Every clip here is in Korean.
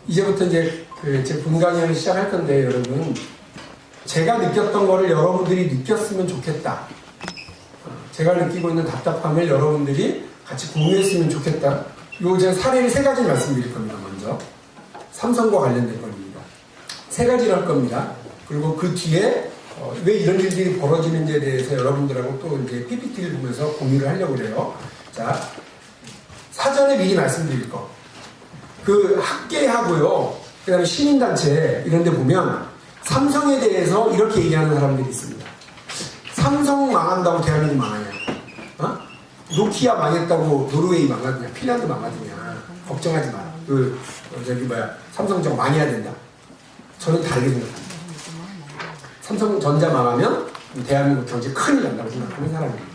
이제부터 이제 제 본강연을 시작할 건데 여러분, 제가 느꼈던 거를 여러분들이 느꼈으면 좋겠다. 제가 느끼고 있는 답답함을 여러분들이 같이 공유했으면 좋겠다. 요 제가 사례를 3가지 말씀드릴 겁니다. 먼저 삼성과 관련된 겁니다. 3가지를 할 겁니다. 그리고 그 뒤에 왜 이런 일들이 벌어지는지에 대해서 여러분들하고 또 이제 PPT를 보면서 공유를 하려고 그래요. 자, 사전에 미리 말씀드릴 거. 그 학계하고요, 그 다음에 시민단체 이런 데 보면 삼성에 대해서 이렇게 얘기하는 사람들이 있습니다. 삼성 망한다고 대한민국 망하냐? 어? 노키아 망했다고 노르웨이 망하느냐? 핀란드 망하느냐? 걱정하지 마. 삼성 저거 많이 해야 된다. 저는 다르게 생각합니다. 삼성전자 망하면 대한민국 경제 큰일 난다고 생각하는 사람입니다.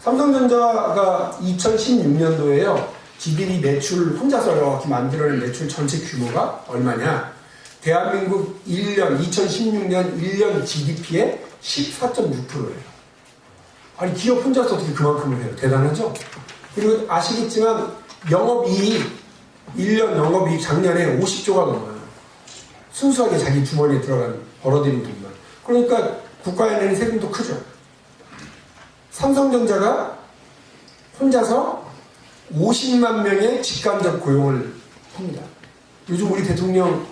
삼성전자가 2016년도에요. 지들이 매출 혼자서 이렇게 만들어낸 매출 전체 규모가 얼마냐? 대한민국 2016년 1년 GDP의 14.6%예요. 아니 기업 혼자서 어떻게 그만큼을 해요? 대단하죠? 그리고 아시겠지만 영업이익 1년 영업이익 작년에 50조가 넘어요. 순수하게 자기 주머니에 들어간 벌어들인 돈만. 그러니까 국가에 내는 세금도 크죠. 삼성전자가 혼자서 50만 명의 직간접 고용을 합니다. 요즘 우리 대통령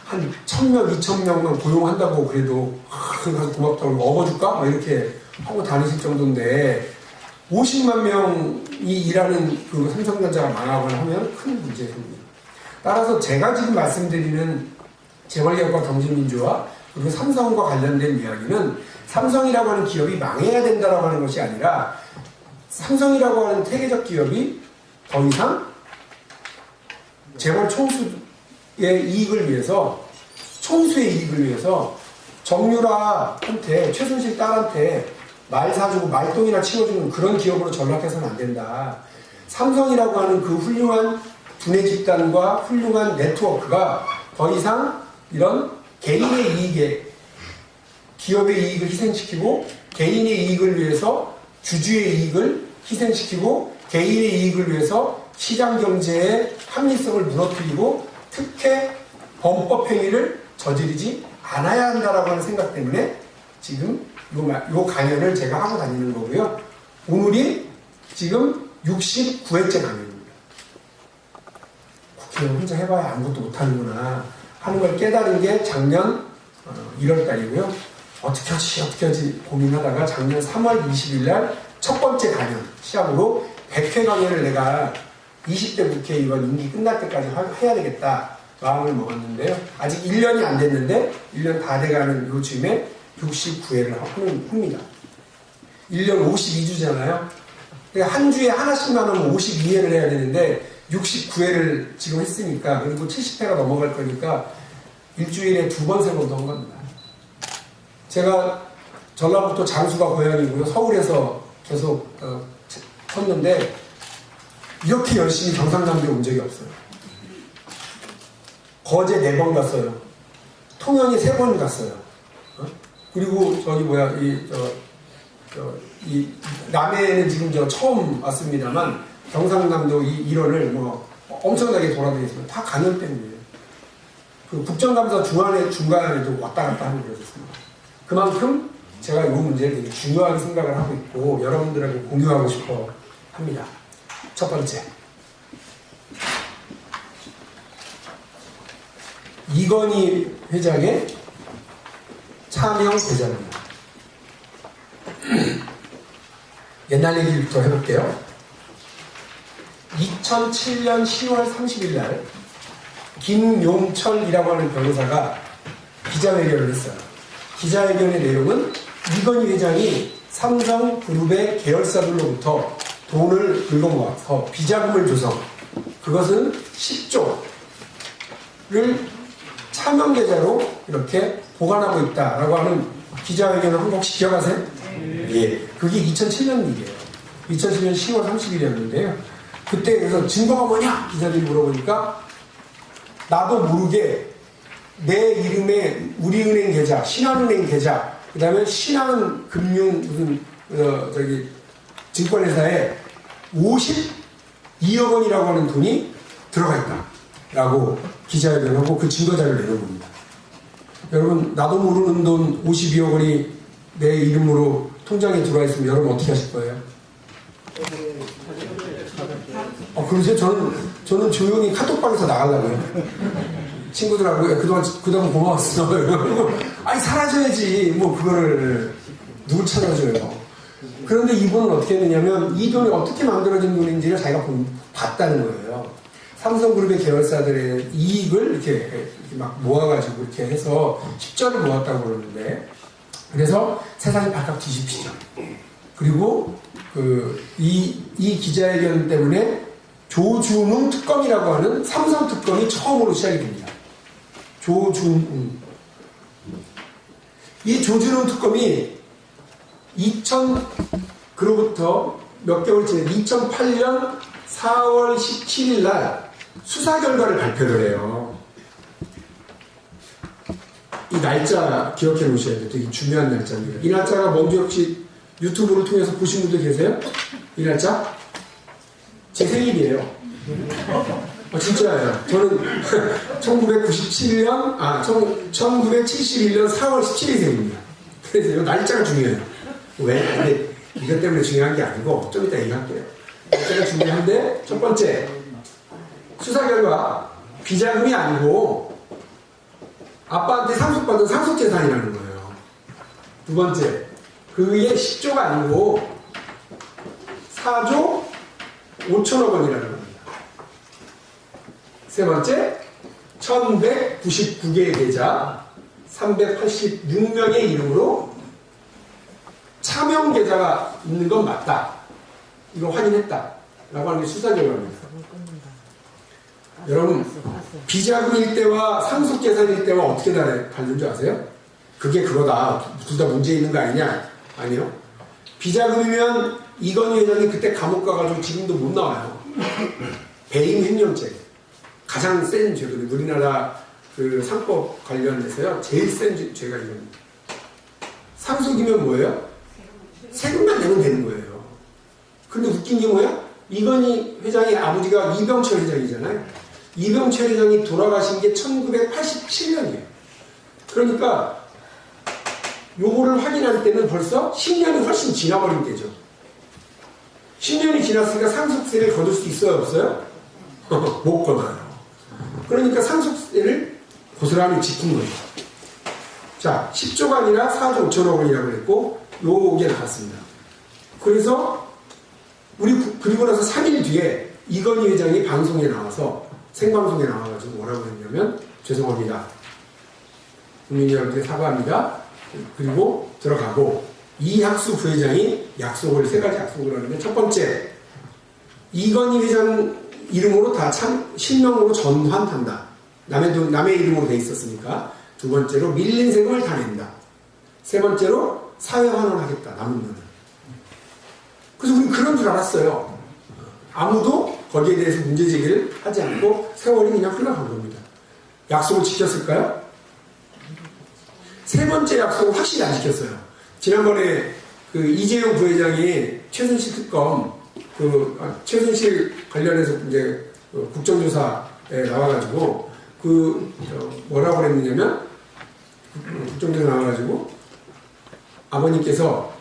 한 1000명, 2000명만 고용한다고 그래도 고맙다고 업어줄까? 막 이렇게 하고 다니실 정도인데 50만 명이 일하는 그 삼성전자가 망하거나 하면 큰 문제가 생깁니다. 따라서 제가 지금 말씀드리는 재벌개혁과 경제민주화 그리고 삼성과 관련된 이야기는 삼성이라고 하는 기업이 망해야 된다라고 하는 것이 아니라 삼성이라고 하는 태계적 기업이 더 이상 재벌 총수의 이익을 위해서, 총수의 이익을 위해서 정유라한테, 최순실 딸한테 말 사주고 말똥이나 치워주는 그런 기업으로 전락해서는 안 된다. 삼성이라고 하는 그 훌륭한 두뇌 집단과 훌륭한 네트워크가 더 이상 이런 개인의 이익에, 기업의 이익을 희생시키고 개인의 이익을 위해서 주주의 이익을 희생시키고 개인의 이익을 위해서 시장 경제의 합리성을 무너뜨리고 특혜 범법 행위를 저지르지 않아야 한다라고 하는 생각 때문에 지금 요 강연을 제가 하고 다니는 거고요. 오늘이 지금 69회째 강연입니다. 국회의원 혼자 해봐야 아무것도 못하는구나 하는 걸 깨달은 게 작년 1월 달이고요. 어떻게 하지 고민하다가 작년 3월 20일 날 첫 번째 강연 시작으로 100회 강연을 내가 20대 국회의원 임기 끝날 때까지 해야 되겠다 마음을 먹었는데요. 아직 1년이 안 됐는데 1년 다 돼가는 요즘에 69회를 합니다. 1년 52주잖아요. 한 주에 하나씩만 하면 52회를 해야 되는데 69회를 지금 했으니까, 그리고 70회가 넘어갈 거니까 일주일에 2번, 3번 더 한 겁니다. 제가 전라북도 장수가 고향이고요. 서울에서 계속 섰는데 이렇게 열심히 경상남도에 온 적이 없어요. 거제 4번 갔어요. 통영에 3번 갔어요. 그리고 이 남해에는 지금 처음 왔습니다만 경상남도 이 일원을 엄청나게 돌아다녔습니다. 다 강연 때문이에요. 그 국정감사 중간에도 왔다 갔다 하고 그랬습니다. 그만큼 제가 이 문제를 되게 중요하게 생각을 하고 있고 여러분들하고 공유하고 싶어 합니다. 첫 번째, 이건희 회장의 차명 대장입니다. 옛날 얘기부터 해볼게요. 2007년 10월 30일 날 김용철이라고 하는 변호사가 기자회견을 했어요. 기자회견의 내용은 이건희 회장이 삼성그룹의 계열사들로부터 돈을 긁어모아서 비자금을 조성, 그것은 10조를 차명계좌로 이렇게 보관하고 있다라고 하는 기자회견을 한 번씩 기억하세요? 예, 그게 2007년 일이에요. 2007년 10월 30일이었는데요. 그때 그래서 증거가 뭐냐? 기자들이 물어보니까 나도 모르게 내 이름에 우리은행 계좌, 신한은행 계좌, 그 다음에 신한금융 증권회사에 52억 원이라고 하는 돈이 들어가 있다. 라고 기자회견하고 그 증거자료를 내놓습니다. 여러분, 나도 모르는 돈 52억 원이 내 이름으로 통장에 들어와 있으면 여러분 어떻게 하실 거예요? 그러세요? 저는 조용히 카톡방에서 나가려고요. 친구들하고 그동안 고마웠어. 아니, 사라져야지. 뭐, 그거를 누굴 찾아줘요. 그런데 이분은 어떻게 했느냐면 이 돈이 어떻게 만들어진 돈인지를 자기가 봤다는 거예요. 삼성그룹의 계열사들의 이익을 이렇게 막 모아가지고 이렇게 해서 10조를 모았다고 그러는데, 그래서 세상이 바짝 뒤집히죠. 그리고 이 기자회견 때문에 조준웅 특검이라고 하는 삼성 특검이 처음으로 시작이 됩니다. 조준웅. 이 조준웅 특검이 그로부터 몇 개월 지난 2008년 4월 17일 날 수사 결과를 발표를 해요. 이 날짜 기억해 놓으셔야 돼요. 되게 중요한 날짜입니다. 이 날짜가 뭔지 혹시 유튜브를 통해서 보신 분들 계세요? 이 날짜? 제 생일이에요. 진짜예요. 저는 1971년 4월 17일 생입니다. 그래서 이 날짜가 중요해요. 왜? 근데 이것 때문에 중요한 게 아니고 좀 이따 얘기할게요. 날짜가 중요한데, 첫 번째, 수사 결과 비자금이 아니고 아빠한테 상속받은 상속재산이라는 거예요. 두 번째, 그게 10조가 아니고 4조 5천억 원이라는 겁니다. 세 번째, 1199개의 계좌 386명의 이름으로 차명 계좌가 있는 건 맞다. 이거 확인했다. 라고 하는 게 수사 결과입니다. 여러분, 비자금일 때와 상속재산일 때와 어떻게 다른 줄 아세요? 그게 그거다. 둘 다 문제 있는 거 아니냐? 아니요. 비자금이면 이건희 회장이 그때 감옥 가가지고 지금도 못 나와요. 배임 횡령죄. 가장 센 죄거든요. 우리나라 그 상법 관련해서요. 제일 센 죄가 이겁니다. 상속이면 뭐예요? 세금만 내면 되는 거예요. 근데 웃긴 게 뭐야? 이건희 회장의 아버지가 이병철 회장이잖아요. 이병철 회장이 돌아가신 게 1987년이에요. 그러니까 요거를 확인할 때는 벌써 10년이 훨씬 지나버린 때죠. 10년이 지났으니까 상속세를 거둘 수 있어요, 없어요? 못 거둬요. 그러니까 상속세를 고스란히 지킨 거죠. 자, 10조가 아니라 4조 5천억 원이라고 했고, 요게 나왔습니다. 그래서 그리고 나서 3일 뒤에 이건희 회장이 방송에 나와서, 생방송에 나와가지고 뭐라고 했냐면, 죄송합니다. 국민 여러분께 사과합니다. 그리고 들어가고, 이학수 부회장이 약속을, 3가지 약속을 하는데, 첫 번째, 이건희 회장 이름으로 다 실명으로 전환한다. 남의 이름으로 돼 있었으니까. 두 번째로, 밀린 세금을 다 낸다. 세 번째로, 사회환원하겠다. 남은 돈을. 그래서 우리는 그런 줄 알았어요. 아무도 거기에 대해서 문제제기를 하지 않고 세월이 그냥 흘러간 겁니다. 약속을 지켰을까요? 세 번째 약속은 확실히 안 지켰어요. 지난번에 그 이재용 부회장이 최순실 특검, 최순실 관련해서 이제 국정조사에 나와가지고 뭐라고 그랬느냐면, 국정조사 나와가지고 아버님께서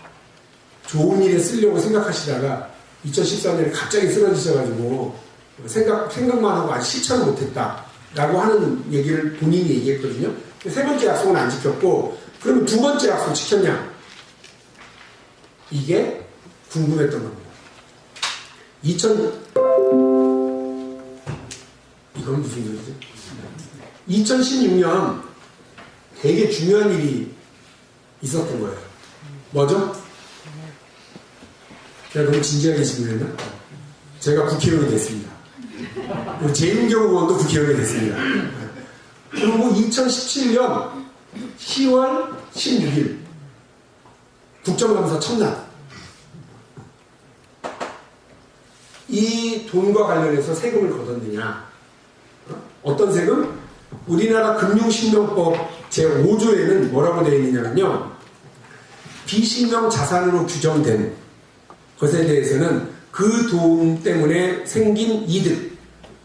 좋은 일에 쓰려고 생각하시다가 2014년에 갑자기 쓰러지셔가지고 생각만 하고 아직 실천을 못했다 라고 하는 얘기를 본인이 얘기했거든요. 세 번째 약속은 안 지켰고, 그러면 두 번째 약속 지켰냐? 이게 궁금했던 겁니다. 이건 무슨 소리지? 2016년 되게 중요한 일이 있었던 거예요. 뭐죠? 제가 너무 진지하게 질문했나? 제가 국회의원이 됐습니다. 재윤경 의원도 국회의원이 됐습니다. 그리고 2017년 10월 16일 국정감사 첫날, 이 돈과 관련해서 세금을 걷었느냐? 어떤 세금? 우리나라 금융실명법 제5조에는 뭐라고 되어 있느냐면요, 비실명 자산으로 규정된 것에 대해서는 그 돈 때문에 생긴 이득,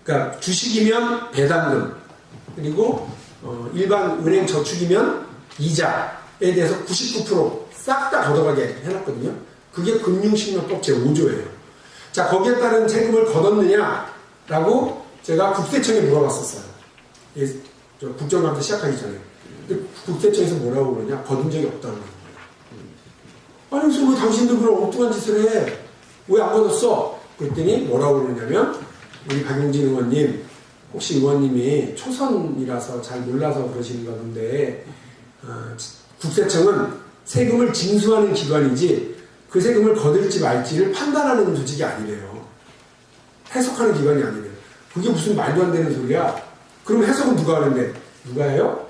그러니까 주식이면 배당금, 그리고 일반 은행 저축이면 이자에 대해서 99% 싹 다 걷어가게 해놨거든요. 그게 금융실명법 제5조예요. 자, 거기에 따른 세금을 걷었느냐라고 제가 국세청에 물어봤었어요. 예, 국정감사 시작하기 전에. 근데 국세청에서 뭐라고 그러냐? 걷은 적이 없다고 그러는 거예요. 아니, 그래서 왜 당신들 그런 엉뚱한 짓을 해? 왜 안 걷었어? 그랬더니 뭐라고 그러냐면, 우리 박용진 의원님, 혹시 의원님이 초선이라서 잘 몰라서 그러시는가 본데, 국세청은 세금을 징수하는 기관이지 그 세금을 거둘지 말지를 판단하는 조직이 아니래요. 해석하는 기관이 아니래요. 그게 무슨 말도 안 되는 소리야. 그럼 해석은 누가 하는데? 누가 해요?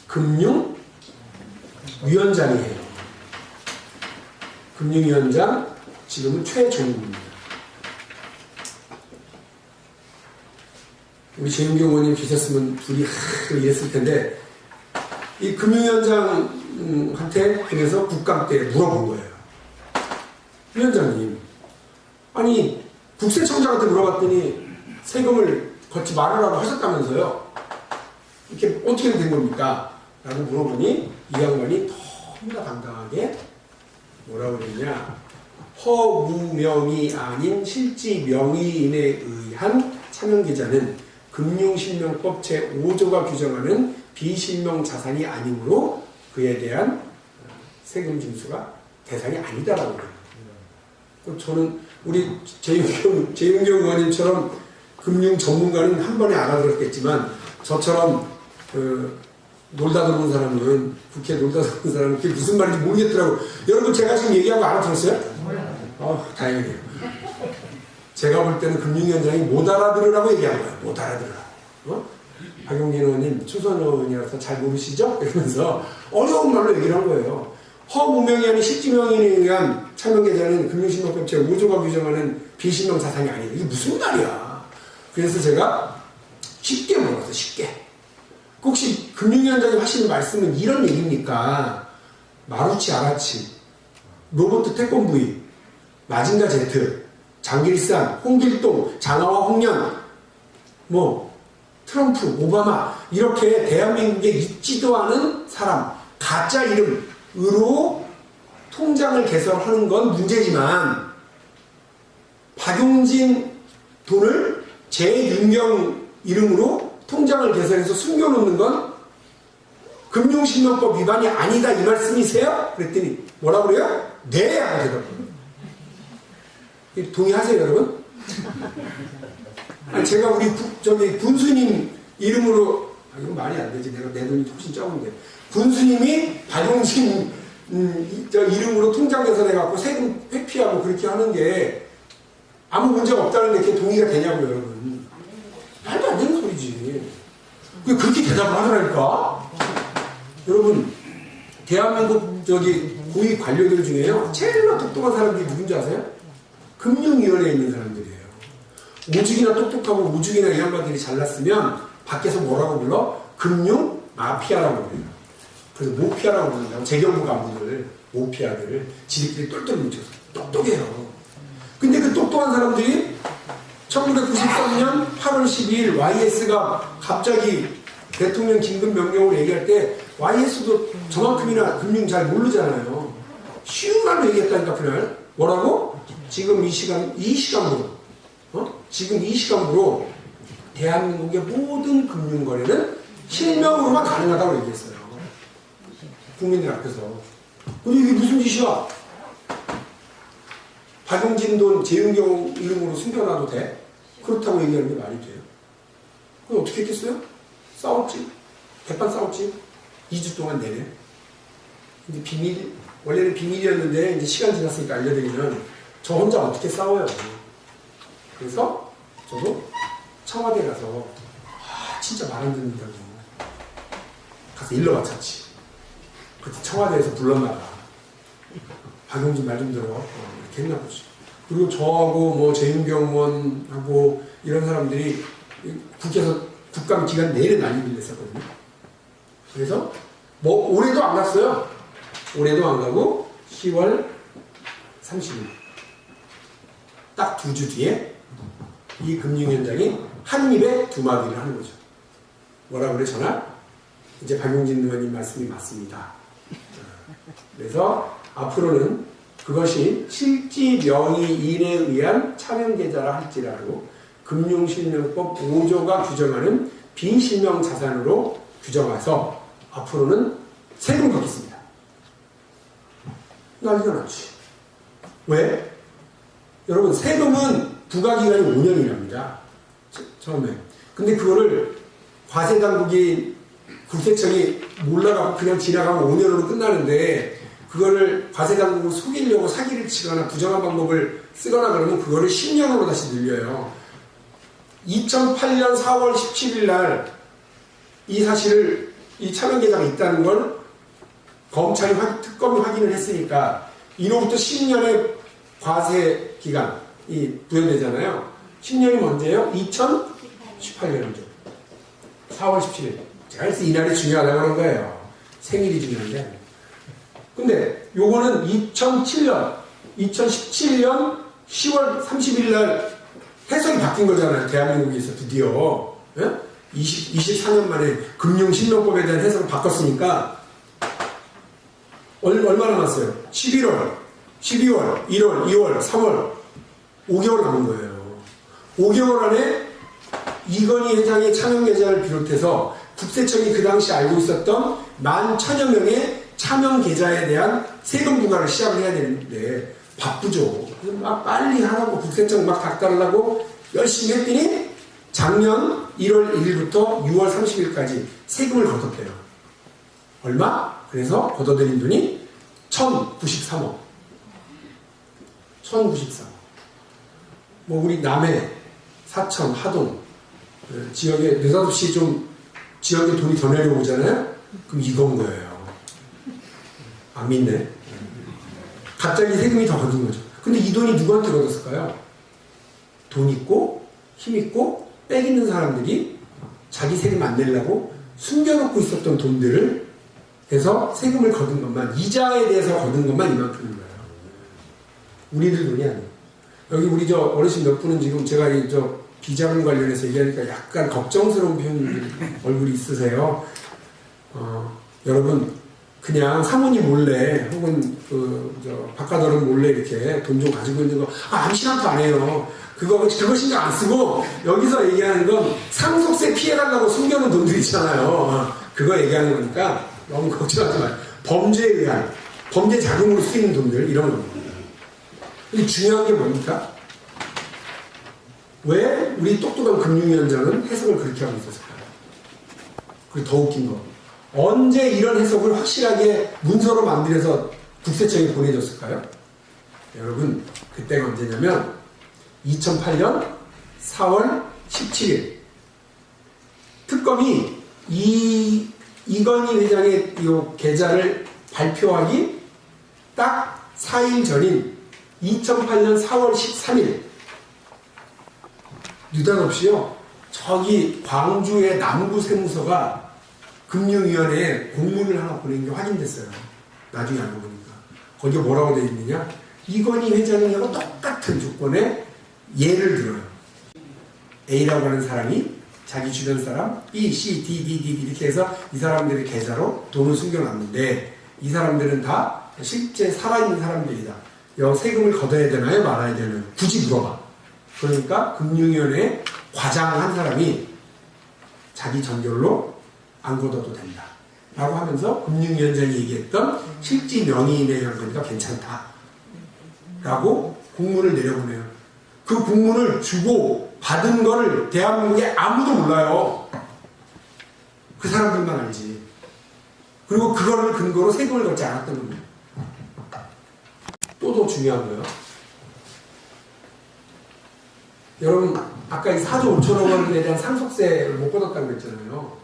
금융위원장이 해요. 금융위원장, 지금은 최종입니다. 우리 재윤경 의원님 계셨으면 둘이 이랬을 텐데, 이 금융위원장한테 그래서 국감 때 물어본 거예요. 위원장님, 아니 국세청장한테 물어봤더니 세금을 걷지 말으라고 하셨다면서요. 이렇게 어떻게 된 겁니까? 라고 물어보니 이 양반이 너무나 당당하게 뭐라고 그랬냐, 허무명의 아닌 실지 명의인에 의한 차명계좌는 금융실명법 제5조가 규정하는 비실명 자산이 아니므로 그에 대한 세금 징수가 대상이 아니다라고 그래요. 저는 우리 재윤경 의원님처럼 금융 전문가는 한 번에 알아들었겠지만, 저처럼 놀다 들어온 사람은, 국회에 놀다 들어온 사람은 그게 무슨 말인지 모르겠더라고요. 여러분, 제가 지금 얘기한 거 알아들었어요? 다행이에요. 제가 볼 때는 금융위원장이 못 알아들으라고 얘기한 거예요. 못 알아들으라고. 박용진 의원님, 초선 의원이라서 잘 모르시죠? 이러면서 어려운 말로 얘기를 한 거예요. 허무명의 아닌 실지명인에 의한 차명계좌는 금융실명법 제5조가 규정하는 비실명 자산이 아니다. 이게 무슨 말이야? 그래서 제가 쉽게 물었어요. 쉽게. 혹시 금융위원장이 하시는 말씀은 이런 얘기입니까? 마루치 아라치, 로버트 태권브이, 마징가 제트, 장길산, 홍길동, 장하와 홍련, 트럼프, 오바마, 이렇게 대한민국에 있지도 않은 사람, 가짜 이름으로 통장을 개설하는 건 문제지만, 박용진 돈을 재윤경 이름으로 통장을 개설해서 숨겨놓는 건 금융실명법 위반이 아니다, 이 말씀이세요? 그랬더니 뭐라고 그래요? 네! 하고 대답해요. 동의하세요, 여러분? 아니, 제가 우리 군수님 이름으로, 이건 말이 안 되지. 내가 내 돈이 훨씬 적은데. 군수님이 박용진 이름으로 통장 개설해갖고 세금 회피하고 그렇게 하는 게 아무 문제가 없다는 게 그게 동의가 되냐고요, 여러분. 말도 안 되는 소리지. 그렇게 대답을 하더라니까. 여러분, 대한민국 고위 관료들 중에요, 제일로 똑똑한 사람들이 누군지 아세요? 금융위원회에 있는 사람들이에요. 오죽이나 똑똑하고 오죽이나 이 양반들이 잘났으면 밖에서 뭐라고 불러? 금융 마피아라고 그래요. 그래서 모피아라고 부른다고. 재경부 간부들, 모피아들, 지들끼리 똘똘 뭉쳐서 똑똑해요. 근데 그 똑똑한 사람들이 1993년 8월 12일 YS가 갑자기 대통령 긴급 명령으로 얘기할 때 YS도 저만큼이나 금융 잘 모르잖아요. 쉬운 말로 얘기했다니까. 그날 뭐라고? 지금 이 시간으로 지금 이 시간으로 대한민국의 모든 금융거래는 실명으로만 가능하다고 얘기했어요. 국민들 앞에서. 근데 이게 무슨 짓이야? 박용진 돈 재윤경 이름으로 숨겨놔도 돼? 그렇다고 얘기하는 게 말이 돼요? 그럼 어떻게 했겠어요? 싸웠지. 대판 싸웠지. 2주 동안 내내. 근데 원래는 비밀이었는데 이제 시간 지났으니까 알려드리면 저 혼자 어떻게 싸워요. 그래서 저도 청와대 가서 진짜 말 안 듣는다고 가서 일러 바쳤지. 그때 청와대에서 불렀나봐. 박용진 말 좀 들어. 이렇게 했나 보지. 그리고 저하고 재윤경 의원하고 이런 사람들이 국회에서 국감 기간 내내 난리를 냈었거든요. 그래서 올해도 안 갔어요. 올해도 안 가고 10월 30일 딱 2주 뒤에 이 금융위원장이 한 입에 두 마디를 하는 거죠. 뭐라 그래, 전화? 이제 박용진 의원님 말씀이 맞습니다. 그래서 앞으로는 그것이 실지 명의인에 의한 차명계좌라 할지라도 금융실명법 5조가 규정하는 비실명 자산으로 규정해서 앞으로는 세금 걷겠습니다. 난리가 났지. 왜? 여러분, 세금은 부과기간이 5년이랍니다. 처음에. 근데 그거를 과세당국이 국세청이 몰라가고 그냥 지나가면 5년으로 끝나는데 그거를 과세당국을 속이려고 사기를 치거나 부정한 방법을 쓰거나 그러면 그거를 10년으로 다시 늘려요. 2008년 4월 17일 날 이 사실을 이 차명계좌가 있다는 걸 검찰이 특검이 확인을 했으니까 이로부터 10년의 과세 기간이 부여되잖아요. 10년이 언제예요? 2018년이죠. 4월 17일. 제가 그래서 이날이 중요하다고 하는 거예요. 생일이 중요한데. 근데 요거는 2017년 10월 30일 날 해석이 바뀐 거잖아요. 대한민국에서 드디어. 예? 24년 만에 금융실명법에 대한 해석을 바꿨으니까 얼마나 남았어요? 11월, 12월, 1월, 2월, 3월 5개월 남은 거예요. 5개월 안에 이건희 회장의 차명계좌를 비롯해서 국세청이 그 당시 알고 있었던 11,000여 명의 차명계좌에 대한 세금 부과를 시작을 해야 되는데 바쁘죠. 그래서 막 빨리 하라고 국세청 막 닥달하려고 열심히 했더니 작년 1월 1일부터 6월 30일까지 세금을 걷었대요. 얼마? 그래서 걷어들인 돈이 1,093억. 1,093억. 뭐 우리 남해, 사천, 하동 지역에 느닷없이 좀 지역에 돈이 더 내려오잖아요? 그럼 이건 거예요. 안 믿네. 갑자기 세금이 더 걷은 거죠. 근데 이 돈이 누구한테 걷었을까요? 돈 있고 힘 있고 빽 있는 사람들이 자기 세금 안 내려고 숨겨놓고 있었던 돈들을 해서 세금을 거둔 것만, 이자에 대해서 거둔 것만 이만큼인 거예요. 우리들 돈이 아니에요. 여기 우리 저 어르신 몇 분은 지금 제가 이 저 비자금 관련해서 얘기하니까 약간 걱정스러운 표현이 얼굴이 있으세요. 여러분 그냥 사모님 몰래 혹은 바깥어른 몰래 이렇게 돈 좀 가지고 있는 거 아무 시간도 안 해요. 그거 신경 안 쓰고 여기서 얘기하는 건 상속세 피해가려고 숨겨놓은 돈들 있잖아요. 그거 얘기하는 거니까 너무 걱정하지 마요. 범죄에 의한 범죄 자금으로 쓰이는 돈들 이런 겁니다. 근데 중요한 게 뭡니까? 왜 우리 똑똑한 금융위원장은 해석을 그렇게 하고 있었을까요? 그리고 더 웃긴 거 언제 이런 해석을 확실하게 문서로 만들어서 국세청에 보내줬을까요? 여러분 그때가 언제냐면 2008년 4월 17일 특검이 이건희 회장의 이 계좌를 발표하기 딱 4일 전인 2008년 4월 13일 느닷없이요 저기 광주의 남부세무서가 금융위원회에 공문을 하나 보낸 게 확인됐어요. 나중에 알고 보니까 거기에 뭐라고 되어 있느냐 이건희 회장하고 똑같은 조건에 예를 들어요. A라고 하는 사람이 자기 주변 사람 B, C, D, D 이렇게 해서 이 사람들의 계좌로 돈을 숨겨놨는데 이 사람들은 다 실제 살아있는 사람들이다. 세금을 걷어야 되나요? 말아야 되나요? 굳이 물어봐. 그러니까 금융위원회 과장 한 사람이 자기 전결로 안 걷어도 된다. 라고 하면서 금융위원장이 얘기했던 실지 명의인에 의한 거니까 괜찮다. 라고 공문을 내려보내요. 그 공문을 주고 받은 거를 대한민국에 아무도 몰라요. 그 사람들만 알지. 그리고 그거를 근거로 세금을 걷지 않았던 겁니다. 또 더 중요한 거예요. 여러분 아까 이 4조 5천억 원에 대한 상속세를 못 걷었다고 했잖아요.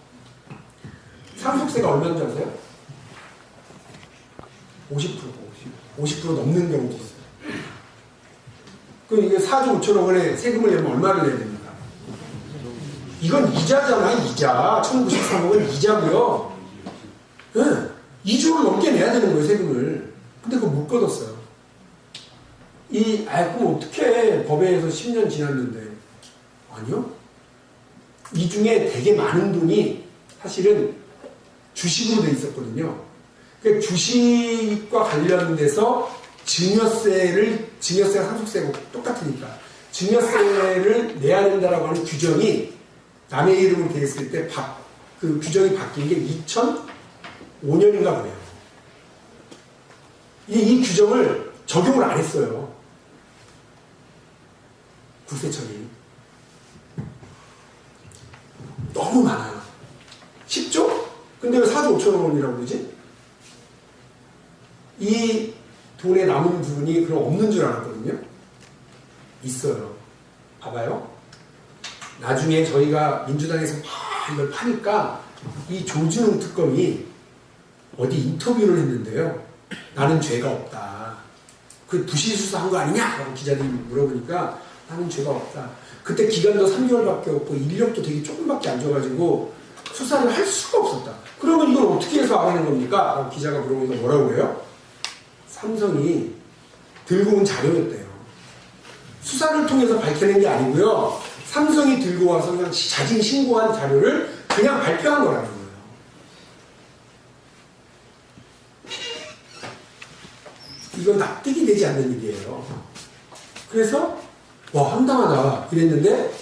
상속세가 얼마인 줄 아세요? 50% 넘는 경우도 있어요. 그럼 이게 4조 5천억 원에 세금을 내면 얼마를 내야 됩니까? 이건 이자잖아요. 이자. 1,093억은 이자고요. 네. 2조를 넘게 내야 되는 거예요. 세금을. 근데 그거 못 걷었어요. 그럼 어떻게 법에 의해서 10년 지났는데. 아니요. 이 중에 되게 많은 돈이 사실은 주식으로 돼 있었거든요. 그러니까 주식과 관련돼서 증여세가 상속세고 똑같으니까 증여세를 내야 된다라고 하는 규정이 남의 이름으로 되어 있을 때 그 규정이 바뀐 게 2005년인가 보네요. 이 규정을 적용을 안 했어요. 국세청이. 너무 많아요. 10조? 근데 왜 4조 5천억 원이라고 그러지? 이 돈에 남은 부분이 그럼 없는 줄 알았거든요. 있어요. 봐봐요. 나중에 저희가 민주당에서 막 이걸 파니까 이 조준웅 특검이 어디 인터뷰를 했는데요. 나는 죄가 없다. 그 부실 수사한 거 아니냐? 라고 기자들이 물어보니까 나는 죄가 없다. 그때 기간도 3개월밖에 없고 인력도 되게 조금밖에 안 줘가지고 수사를 할 수가 없었다. 그러면 이걸 어떻게 해서 알아낸 겁니까? 라고 기자가 물어보니까 뭐라고 해요? 삼성이 들고 온 자료였대요. 수사를 통해서 밝혀낸 게 아니고요. 삼성이 들고 와서 그냥 자진 신고한 자료를 그냥 발표한 거라는 거예요. 이건 납득이 되지 않는 일이에요. 그래서 와 황당하다 이랬는데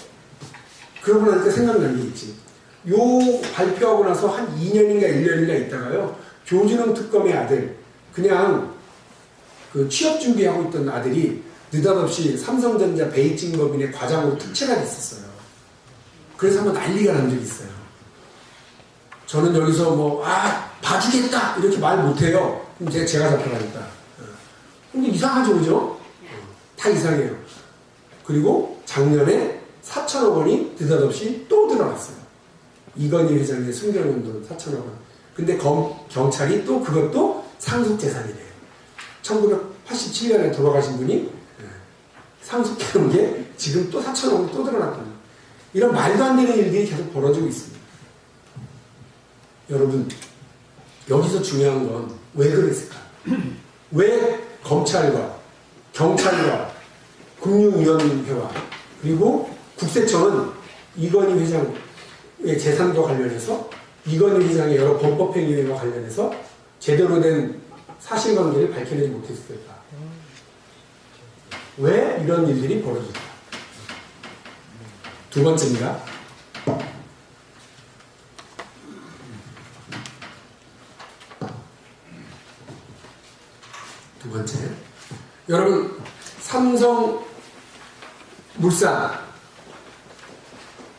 그러고 나니까 생각난 게 있지. 요 발표하고 나서 한 2년인가 1년인가 있다가요. 조준웅 특검의 아들 그냥 그 취업 준비하고 있던 아들이 느닷없이 삼성전자 베이징법인의 과장으로 특채가 됐었어요. 그래서 한번 난리가 난 적이 있어요. 저는 여기서 봐주겠다 이렇게 말 못해요. 그럼 제가 잡혀가니까. 근데 이상하죠, 그죠? 다 이상해요. 그리고 작년에 4천억 원이 느닷없이 또 들어갔어요. 이건희 회장의 숨겨놓은 돈 4천억 원. 근데 경찰이 또 그것도 상속재산이래요. 1987년에 돌아가신 분이 상속해놓은 게 지금 또 4천억 원이 또 드러났거든요. 이런 말도 안 되는 일들이 계속 벌어지고 있습니다. 여러분, 여기서 중요한 건 왜 그랬을까? 왜 검찰과 경찰과 금융위원회와 그리고 국세청은 이건희 회장의 재산과 관련해서 이건희 회장의 여러 범법행위와 관련해서 제대로 된 사실관계를 밝혀내지 못했을까? 왜 이런 일들이 벌어질까? 두 번째입니다. 두 번째. 여러분, 삼성물산,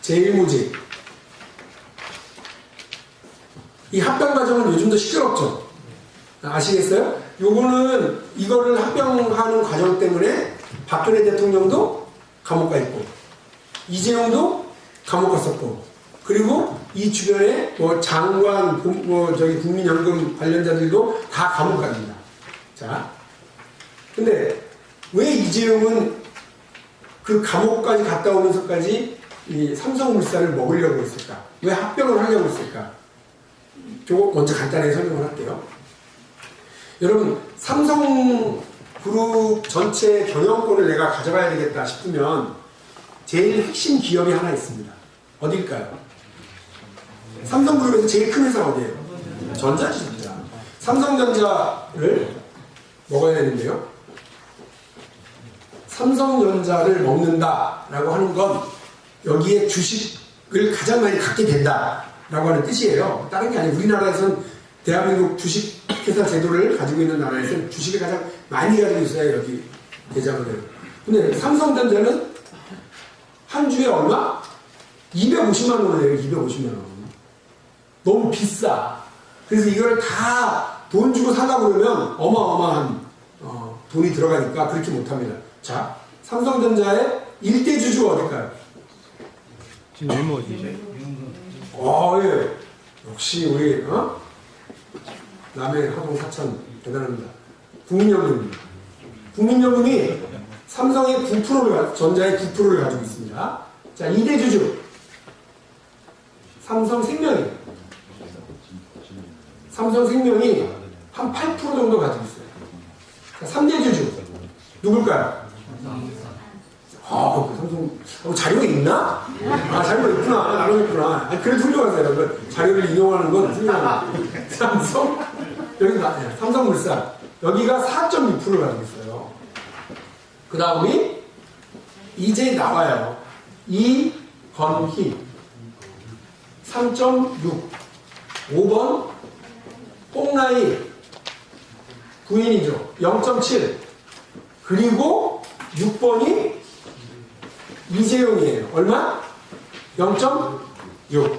제일모직 이 합병 과정은 요즘도 시끄럽죠? 아시겠어요? 요거는 이거를 합병하는 과정 때문에 박근혜 대통령도 감옥 가 있고 이재용도 감옥 갔었고 그리고 이 주변에 장관, 국민연금 관련자들도 다 감옥 갑니다. 자, 근데 왜 이재용은 그 감옥까지 갔다 오면서까지 이 삼성물산을 먹으려고 했을까? 왜 합병을 하려고 했을까? 저거 먼저 간단하게 설명을 할게요. 여러분, 삼성그룹 전체 경영권을 내가 가져가야 되겠다 싶으면 제일 핵심 기업이 하나 있습니다. 어딜까요? 삼성그룹에서 제일 큰 회사가 어디예요? 전자지, 전자. 삼성전자를 먹어야 되는데요. 삼성전자를 먹는다라고 하는 건 여기에 주식을 가장 많이 갖게 된다라고 하는 뜻이에요. 다른 게 아니에요. 우리나라에서는 대한민국 주식회사 제도를 가지고 있는 나라에서는 주식을 가장 많이 가지고 있어야 여기 대장을 해요. 근데 삼성전자는 한 주에 얼마? 250만 원을 내요. 250만 원. 너무 비싸. 그래서 이걸 다 돈 주고 사다 보면 어마어마한 돈이 들어가니까 그렇게 못합니다. 자, 삼성전자의 일대 주주가 어딜까요? 지금 메모지죠. 예. 역시 우리 남해 하동 사천 대단합니다. 국민연금입니다. 국민연금이 삼성의 9%를 전자의 9%를 가지고 있습니다. 자, 2대 주주 삼성생명이 한 8% 정도 가지고 있어요. 자, 3대 주주 누굴까요? 삼성 자료가 있나? 아, 잘못했구나. 나눠줬구나. 아니, 그래도 훌륭하세요. 그 자료를 인용하는 건 훌륭하네요. 여기 삼성물산. 여기가 4.6%를 가지고 있어요. 그 다음이 이제 나와요. 이건희 3.6. 5번 뽕나이 부인이죠. 0.7. 그리고 6번이 이재용이에요. 얼마? 0.6.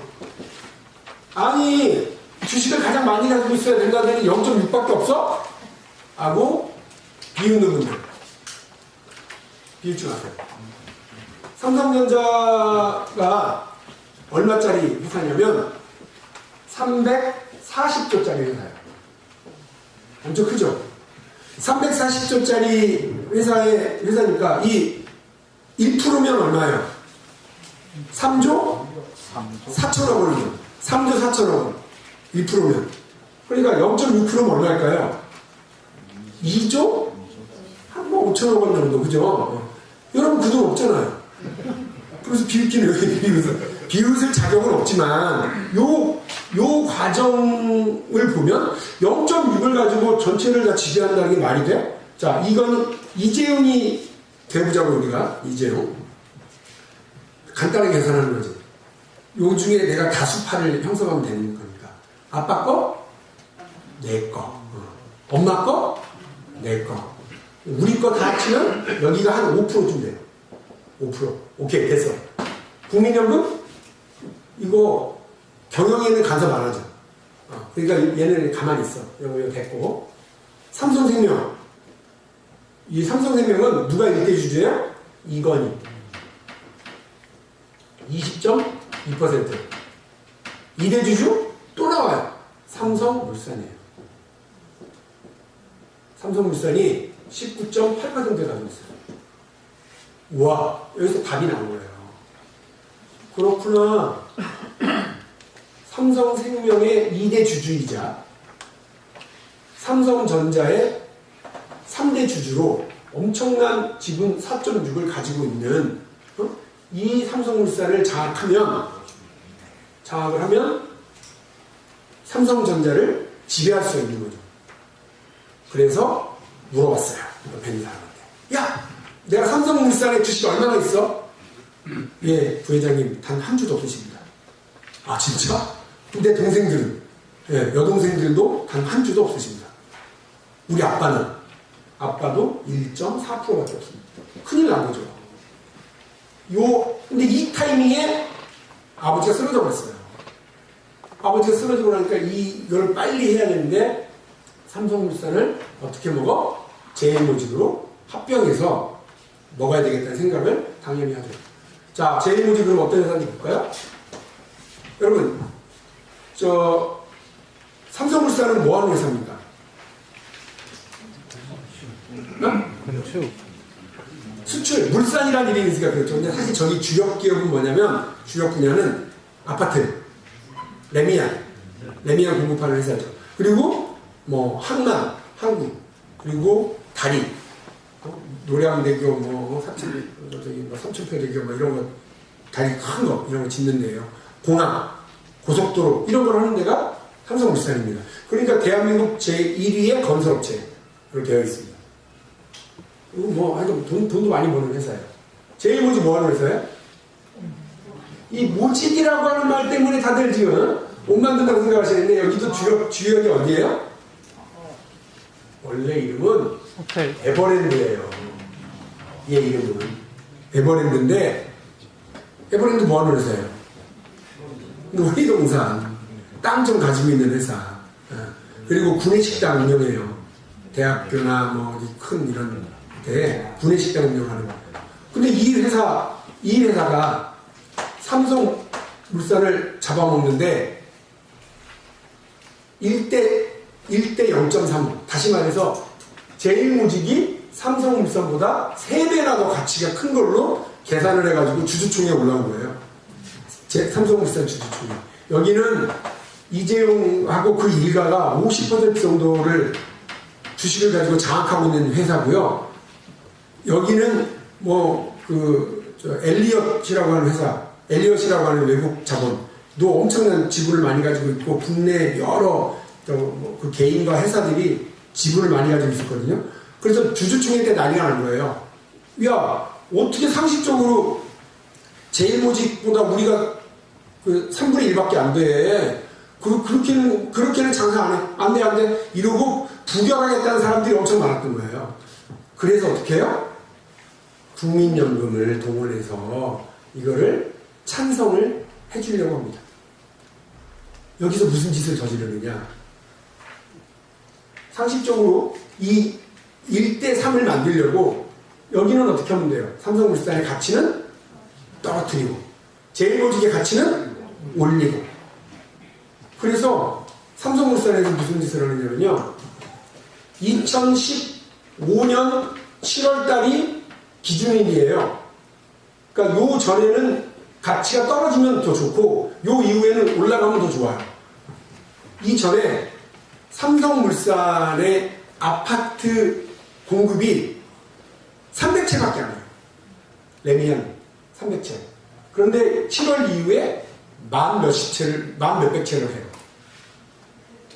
아니, 주식을 가장 많이 가지고 있어야 된다더니 0.6밖에 없어? 하고 비웃는 분들. 비웃지 마세요. 삼성전자가 얼마짜리 회사냐면 340조짜리 회사예요. 엄청 크죠? 340조짜리 회사니까 이 1%면 얼마예요? 3조 4천억 원이죠. 3조 4천억 원. 1%면. 그러니까 0.6%면 얼마일까요? 2조? 한 뭐 5천억 원 정도, 그죠? 여러분 그 돈 없잖아요. 그래서 비웃기는 왜 비웃을 자격은 없지만 요 과정을 보면 0.6을 가지고 전체를 다 지배한다는 게 말이 돼? 자, 이건 이재용이 돼보자고 우리가 이재용 간단하게 계산하는 거지. 요 중에 내가 다수파를 형성하면 되는 거니까 아빠 거, 내 거, 엄마 거, 내 거, 우리 거 다 합치면 여기가 한 5%쯤 돼요. 5%. 오케이, 됐어. 국민연금? 이거 경영에는 간섭 안 하죠. 그러니까 얘는 가만히 있어. 이거 됐고. 삼성생명. 이 삼성생명은 누가 1대 주주예요? 이건희. 20.2%. 2대 주주? 또 나와요. 삼성물산이에요. 삼성물산이 19.8%에 가지고 있어요. 우와, 여기서 답이 나온 거예요. 그렇구나. 삼성생명의 2대 주주이자 삼성전자의 3대 주주로 엄청난 지분 4.6을 가지고 있는 이 삼성물산을 장악을 하면 삼성전자를 지배할 수 있는 거죠. 그래서 물어봤어요. 벤 사람한테. 야! 내가 삼성물산의 주식 얼마나 있어? 예, 부회장님 단 한 주도 없으십니다. 아, 진짜? 근데 동생들은, 예, 여동생들도 단 한 주도 없으십니다. 우리 아빠도 1.4%밖에 없습니다. 큰일 난 거죠. 근데 이 타이밍에 아버지가 쓰러져 버렸어요. 아버지가 쓰러지고 나니까 이걸 빨리 해야 되는데 삼성물산을 어떻게 먹어? 제일모직으로 합병해서 먹어야 되겠다는 생각을 당연히 하죠. 자, 제일모직 그럼 어떤 회사인지 볼까요? 여러분, 삼성물산은 뭐 하는 회사입니까? 수출, 물산이라는 이름이 있으니까 그렇죠. 근데 사실 저기 주력 기업은 뭐냐면, 주력 분야는 아파트, 레미안 공급하는 회사죠. 그리고 뭐 항만, 항구, 그리고 다리, 노량대교, 삼천포대교 이런 거, 다리 큰 거 이런 거 짓는 데예요. 공항, 고속도로 이런 걸 하는 데가 삼성물산입니다. 그러니까 대한민국 제1위의 건설업체로 되어 있습니다. 뭐 하여튼 돈도 많이 버는 회사예요. 제일모직 뭐 하는 회사예요? 이 모직이라고 하는 말 때문에 다들 지금 옷 만든다고 생각하시는데 여기도 주역이 어디예요? 원래 이름은 에버랜드예요. 얘 이름은 에버랜드인데 에버랜드 뭐 하는 회사예요? 놀이동산 땅 좀 가지고 있는 회사. 그리고 구내식당 운영해요. 대학교나 뭐 어디 큰 이런 데 구내식당 운영하는 거. 근데 이 회사가 삼성물산을 잡아먹는데 1대 0.3. 다시 말해서 제일모직이 삼성물산보다 3배나 더 가치가 큰 걸로 계산을 해가지고 주주총회에 올라온 거예요. 삼성물산 주주총회. 여기는 이재용하고 그 일가가 50% 정도를 주식을 가지고 장악하고 있는 회사고요. 여기는 엘리엇이라고 하는 회사, 엘리엇이라고 하는 외국 자본도 엄청난 지분을 많이 가지고 있고 국내 여러 그 개인과 회사들이 지분을 많이 가지고 있었거든요. 그래서 주주총회 때 난리가 난 거예요. 야, 어떻게 상식적으로 제일모직보다 우리가 그 3분의 1밖에 안 돼. 그렇게는 장사 안 해. 안 돼, 안 돼. 이러고 부결하겠다는 사람들이 엄청 많았던 거예요. 그래서 어떻게 해요? 국민연금을 동원해서 이거를 찬성을 해주려고 합니다. 여기서 무슨 짓을 저지르느냐. 상식적으로 이 1대3을 만들려고 여기는 어떻게 하면 돼요? 삼성물산의 가치는 떨어뜨리고 제일모직의 가치는 올리고. 그래서 삼성물산에서 무슨 짓을 하느냐면요, 2015년 7월달이 기준일이에요. 그러니까 요 전에는 가치가 떨어지면 더 좋고 요 이후에는 올라가면 더 좋아요. 이 전에 삼성물산의 아파트 공급이 300채밖에 안 해요. 레미안 300채. 그런데 7월 이후에 만 몇백 채를 해요.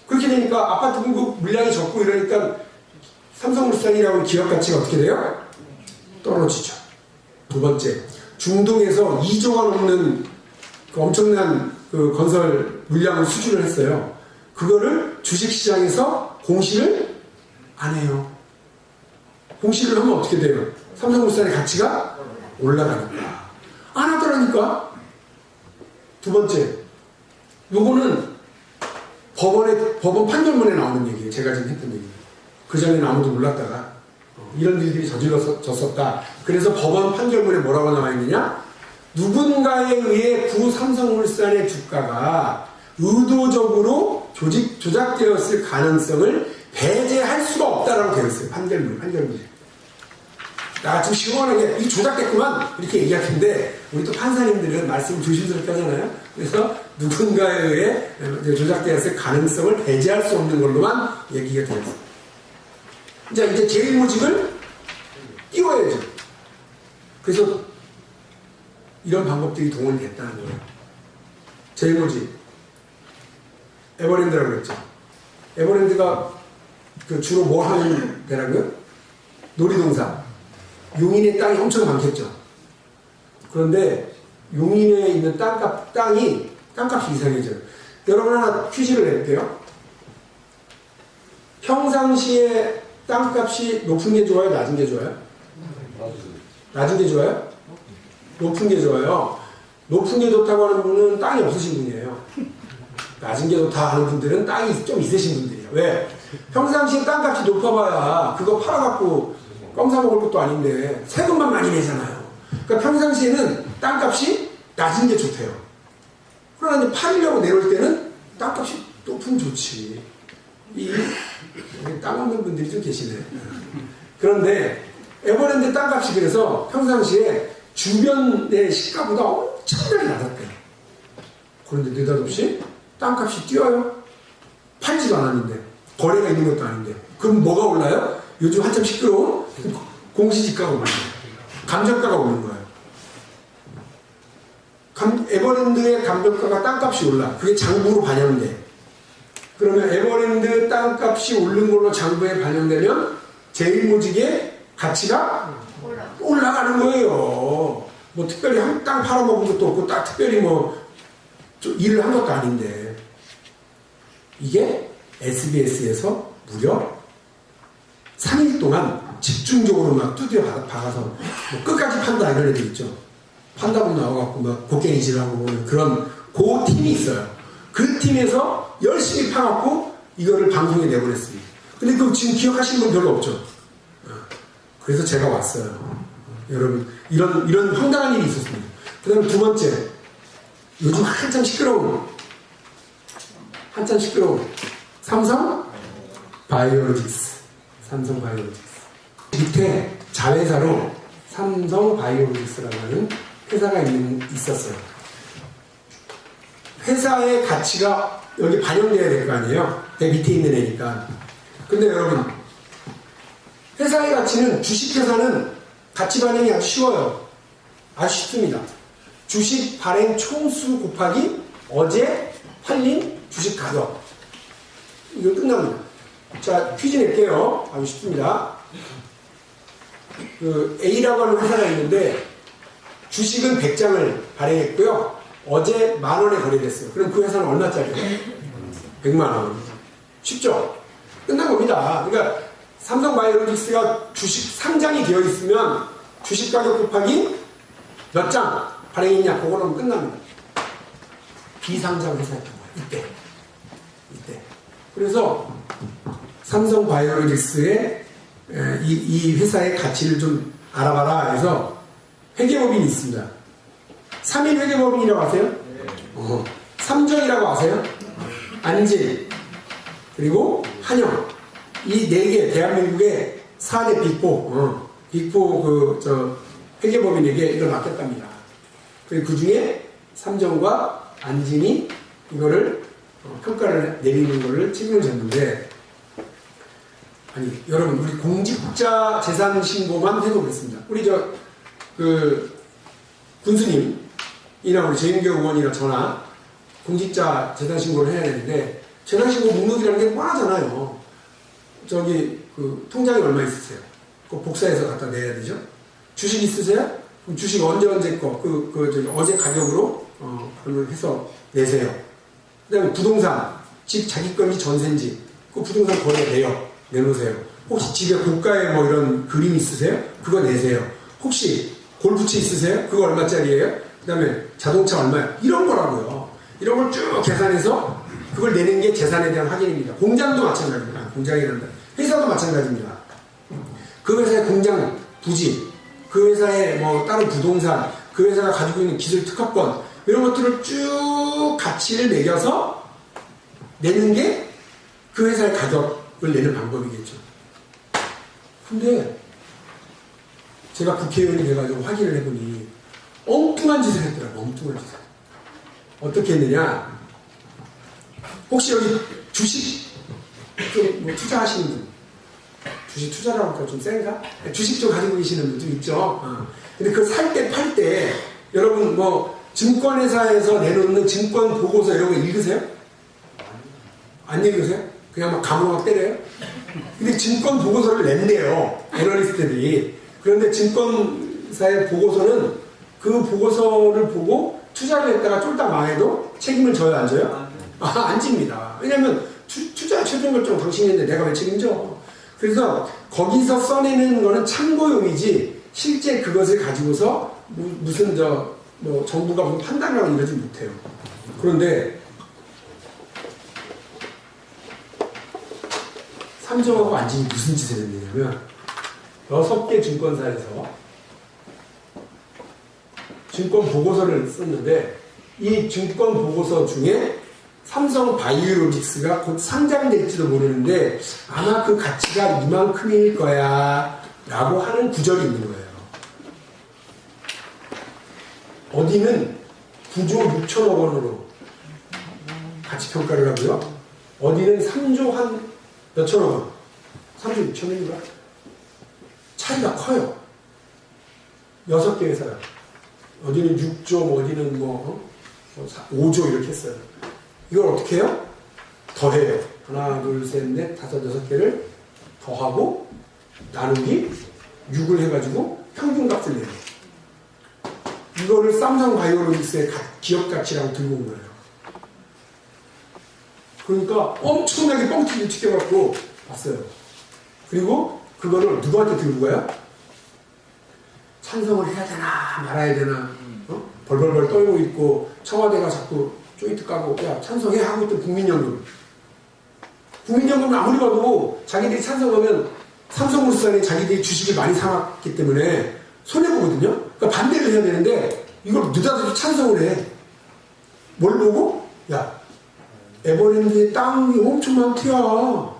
그렇게 되니까 아파트 공급 물량이 적고 이러니까 삼성물산이라고 하는 기업 가치가 어떻게 돼요? 떨어지죠. 두 번째, 중동에서 2조가 넘는 그 엄청난 그 건설 물량을 수주를 했어요. 그거를 주식시장에서 공시를 안 해요. 공시를 하면 어떻게 돼요? 삼성물산의 가치가 올라가니까. 안 하더라니까. 두 번째, 요거는 법원 판결문에 나오는 얘기예요. 제가 지금 했던 얘기. 그 전에는 아무도 몰랐다가 이런 일들이 저질러졌었다. 그래서 법원 판결문에 뭐라고 나와 있느냐? 누군가에 의해 구삼성물산의 주가가 의도적으로 조작되었을 가능성을 배제할 수가 없다라고 되어 있어요. 판결문에. 나 지금 시원하게 이 조작됐구만 이렇게 얘기할 텐데 우리 또 판사님들은 말씀을 조심스럽게 하잖아요. 그래서 누군가에 의해 조작되었을 가능성을 배제할 수 없는 걸로만 얘기가 되어 있어요. 이제 제일모직을 띄워야죠. 그래서 이런 방법들이 동원이 됐다는 거예요. 제일모직, 에버랜드라고 그랬죠. 에버랜드가 그 주로 뭐 하는 데라고요? 놀이동산. 용인의 땅이 엄청 많겠죠. 그런데 용인에 있는 땅값이 이상해져요. 여러분 하나 퀴즈를 낼게요. 평상시에 땅값이 높은 게 좋아요? 낮은 게 좋아요? 낮은 게 좋아요? 높은 게 좋아요. 높은 게 좋다고 하는 분은 땅이 없으신 분이에요. 낮은 게 좋다 하는 분들은 땅이 좀 있으신 분들이에요. 왜? 평상시에 땅값이 높아봐야 그거 팔아갖고 껌 사먹을 것도 아닌데 세금만 많이 내잖아요. 그러니까 평상시에는 땅값이 낮은 게 좋대요. 그러나 이제 팔려고 내려올 때는 땅값이 높으면 좋지. 땅 없는 분들이 좀 계시네. 그런데 에버랜드 땅값이 그래서 평상시에 주변의 시가보다 엄청나게 낮았대요. 그런데 느닷없이 땅값이 뛰어요. 팔지도 않았는데 거래가 있는 것도 아닌데 그럼 뭐가 올라요? 요즘 한참 시끄러운 공시지가가 오르는 거예요. 감정가가 오르는 거예요. 에버랜드의 감정가가 땅값이 올라. 그게 장부로 반영돼. 그러면 에버랜드 땅값이 오른 걸로 장부에 반영되면 제일모직의 가치가 올라가는 거예요. 뭐 특별히 한 땅 팔아먹은 것도 없고 특별히 뭐 일을 한 것도 아닌데 이게 SBS에서 무려 3일 동안 집중적으로 막 두드려 박아서 뭐 끝까지 판다 이런 애들 있죠. 판다고 나와갖고 막 곡괭이질하고 보는 그런 그 팀이 있어요. 그 팀에서 열심히 파갖고 이거를 방송에 내보냈습니다. 근데 그거 지금 기억하시는 분 별로 없죠. 그래서 제가 왔어요. 여러분 이런 황당한 일이 있었습니다. 그 다음에 두 번째, 요즘 한참 시끄러운 삼성 바이오로직스. 밑에 자회사로 삼성 바이오로직스라고 하는 회사가 있었어요. 회사의 가치가 여기 반영돼야 될 거 아니에요? 내 밑에 있는 애니까. 근데 여러분, 회사의 가치는, 주식회사는 가치 반영이 아주 쉬워요. 아주 쉽습니다. 주식 발행 총수 곱하기 어제 팔린 주식 가격. 이거 끝납니다. 자, 퀴즈 낼게요. 아주 쉽습니다. 그 A라고 하는 회사가 있는데 주식은 100장을 발행했고요. 어제 10,000원에 거래됐어요. 그럼 그 회사는 얼마짜리예요? 100만원. 쉽죠? 끝난 겁니다. 그러니까 삼성바이오로직스가 주식 상장이 되어 있으면 주식 가격 곱하기 몇 장 발행했냐, 그거는 끝납니다. 비상장 회사였던 거예요. 이때. 그래서 삼성바이오로직스의 이 회사의 가치를 좀 알아봐라 해서 회계법인이 있습니다. 3일 회계법인이라고 아세요? 삼정이라고 아세요? 안진, 그리고 한영. 이 4개, 대한민국의 4대 빅포 회계법인에게 이걸 맡겼답니다. 그 중에 삼정과 안진이 이거를 평가를 내리는 거를 책임을 졌는데, 아니, 여러분, 우리 공직자 재산 신고만 해도 그렇습니다. 우리 군수님이나 우리 재윤교 의원이나 저나 공직자 재산 신고를 해야 되는데, 재산 신고 목록이라는 게 뻔하잖아요. 통장에 얼마 있으세요? 그거 복사해서 갖다 내야 되죠? 주식 있으세요? 그럼 주식 언제 거, 어제 가격으로, 그걸 해서 내세요. 그 다음에 부동산, 집 자기 건지 전세인지, 그 부동산 내놓으세요. 혹시 집에 고가의 뭐 이런 그림 있으세요? 그거 내세요. 혹시 골프채 있으세요? 그거 얼마짜리예요? 그 다음에 자동차 얼마야? 이런 거라고요. 이런 걸 쭉 계산해서 그걸 내는 게 재산에 대한 확인입니다. 공장도 마찬가지입니다. 공장이란다. 회사도 마찬가지입니다. 그 회사의 공장 부지, 그 회사의 뭐 다른 부동산, 그 회사가 가지고 있는 기술 특허권, 이런 것들을 쭉 가치를 매겨서 내는 게 그 회사의 가격을 내는 방법이겠죠. 근데 제가 국회의원이 돼가지고 확인을 해보니 엉뚱한 짓을 했더라고요. 엉뚱한 짓을. 어떻게 했느냐? 혹시 여기 주식 뭐 투자하시는 분, 주식 투자라고 하니까 좀 센가? 주식 좀 가지고 계시는 분 좀 있죠. 근데 그걸 살 때, 팔 때, 여러분 뭐 증권회사에서 내놓는 증권 보고서 이런 거 읽으세요? 안 읽으세요? 그냥 막 감으로 막 때려요? 근데 증권 보고서를 낸대요. 애널리스트들이. 그런데 증권사의 보고서는 그 보고서를 보고 투자를 했다가 쫄딱 망해도 책임을 져요, 안 져요? 안 집니다. 왜냐면 투자 최종 결정 당신이 했는데 내가 왜 책임져? 그래서 거기서 써내는 거는 참고용이지 실제 그것을 가지고서 무슨 정부가 무슨 판단을 하고 이러지 못해요. 그런데 삼정하고 안진이 무슨 짓을 했느냐면 6개 증권사에서 증권 보고서를 썼는데 이 증권 보고서 중에 삼성 바이오로직스가 곧 상장될지도 모르는데 아마 그 가치가 이만큼일 거야 라고 하는 구절이 있는 거예요. 어디는 9조 6천억 원으로 가치평가를 하고요. 어디는 3조 한 몇천억 원, 3조 6천억인가? 차이가 커요. 6개 회사가. 어디는 6조, 어디는 5조 이렇게 했어요. 이걸 어떻게 해요? 더해요. 하나, 둘, 셋, 넷, 다섯, 6개를 더하고 나누기 6을 해가지고 평균값을 내요. 이거를 삼성바이오로직스의 기업 가치라고 들고 온 거예요. 그러니까 엄청나게 뻥튀기 튀겨갖고 왔어요. 그리고 그거를 누구한테 들고 가요? 찬성을 해야 되나 말아야 되나 벌벌벌 떨고 있고 청와대가 자꾸 조인트 까고 야 찬성해 하고 있던 국민연금. 국민연금은 아무리 봐도 자기들이 찬성하면 삼성물산에 자기들이 주식을 많이 사왔기 때문에 손해보거든요. 그러니까 반대를 해야 되는데 이걸 느닷없이 찬성을 해. 뭘 보고? 야 에버랜드에 땅이 엄청 많대야.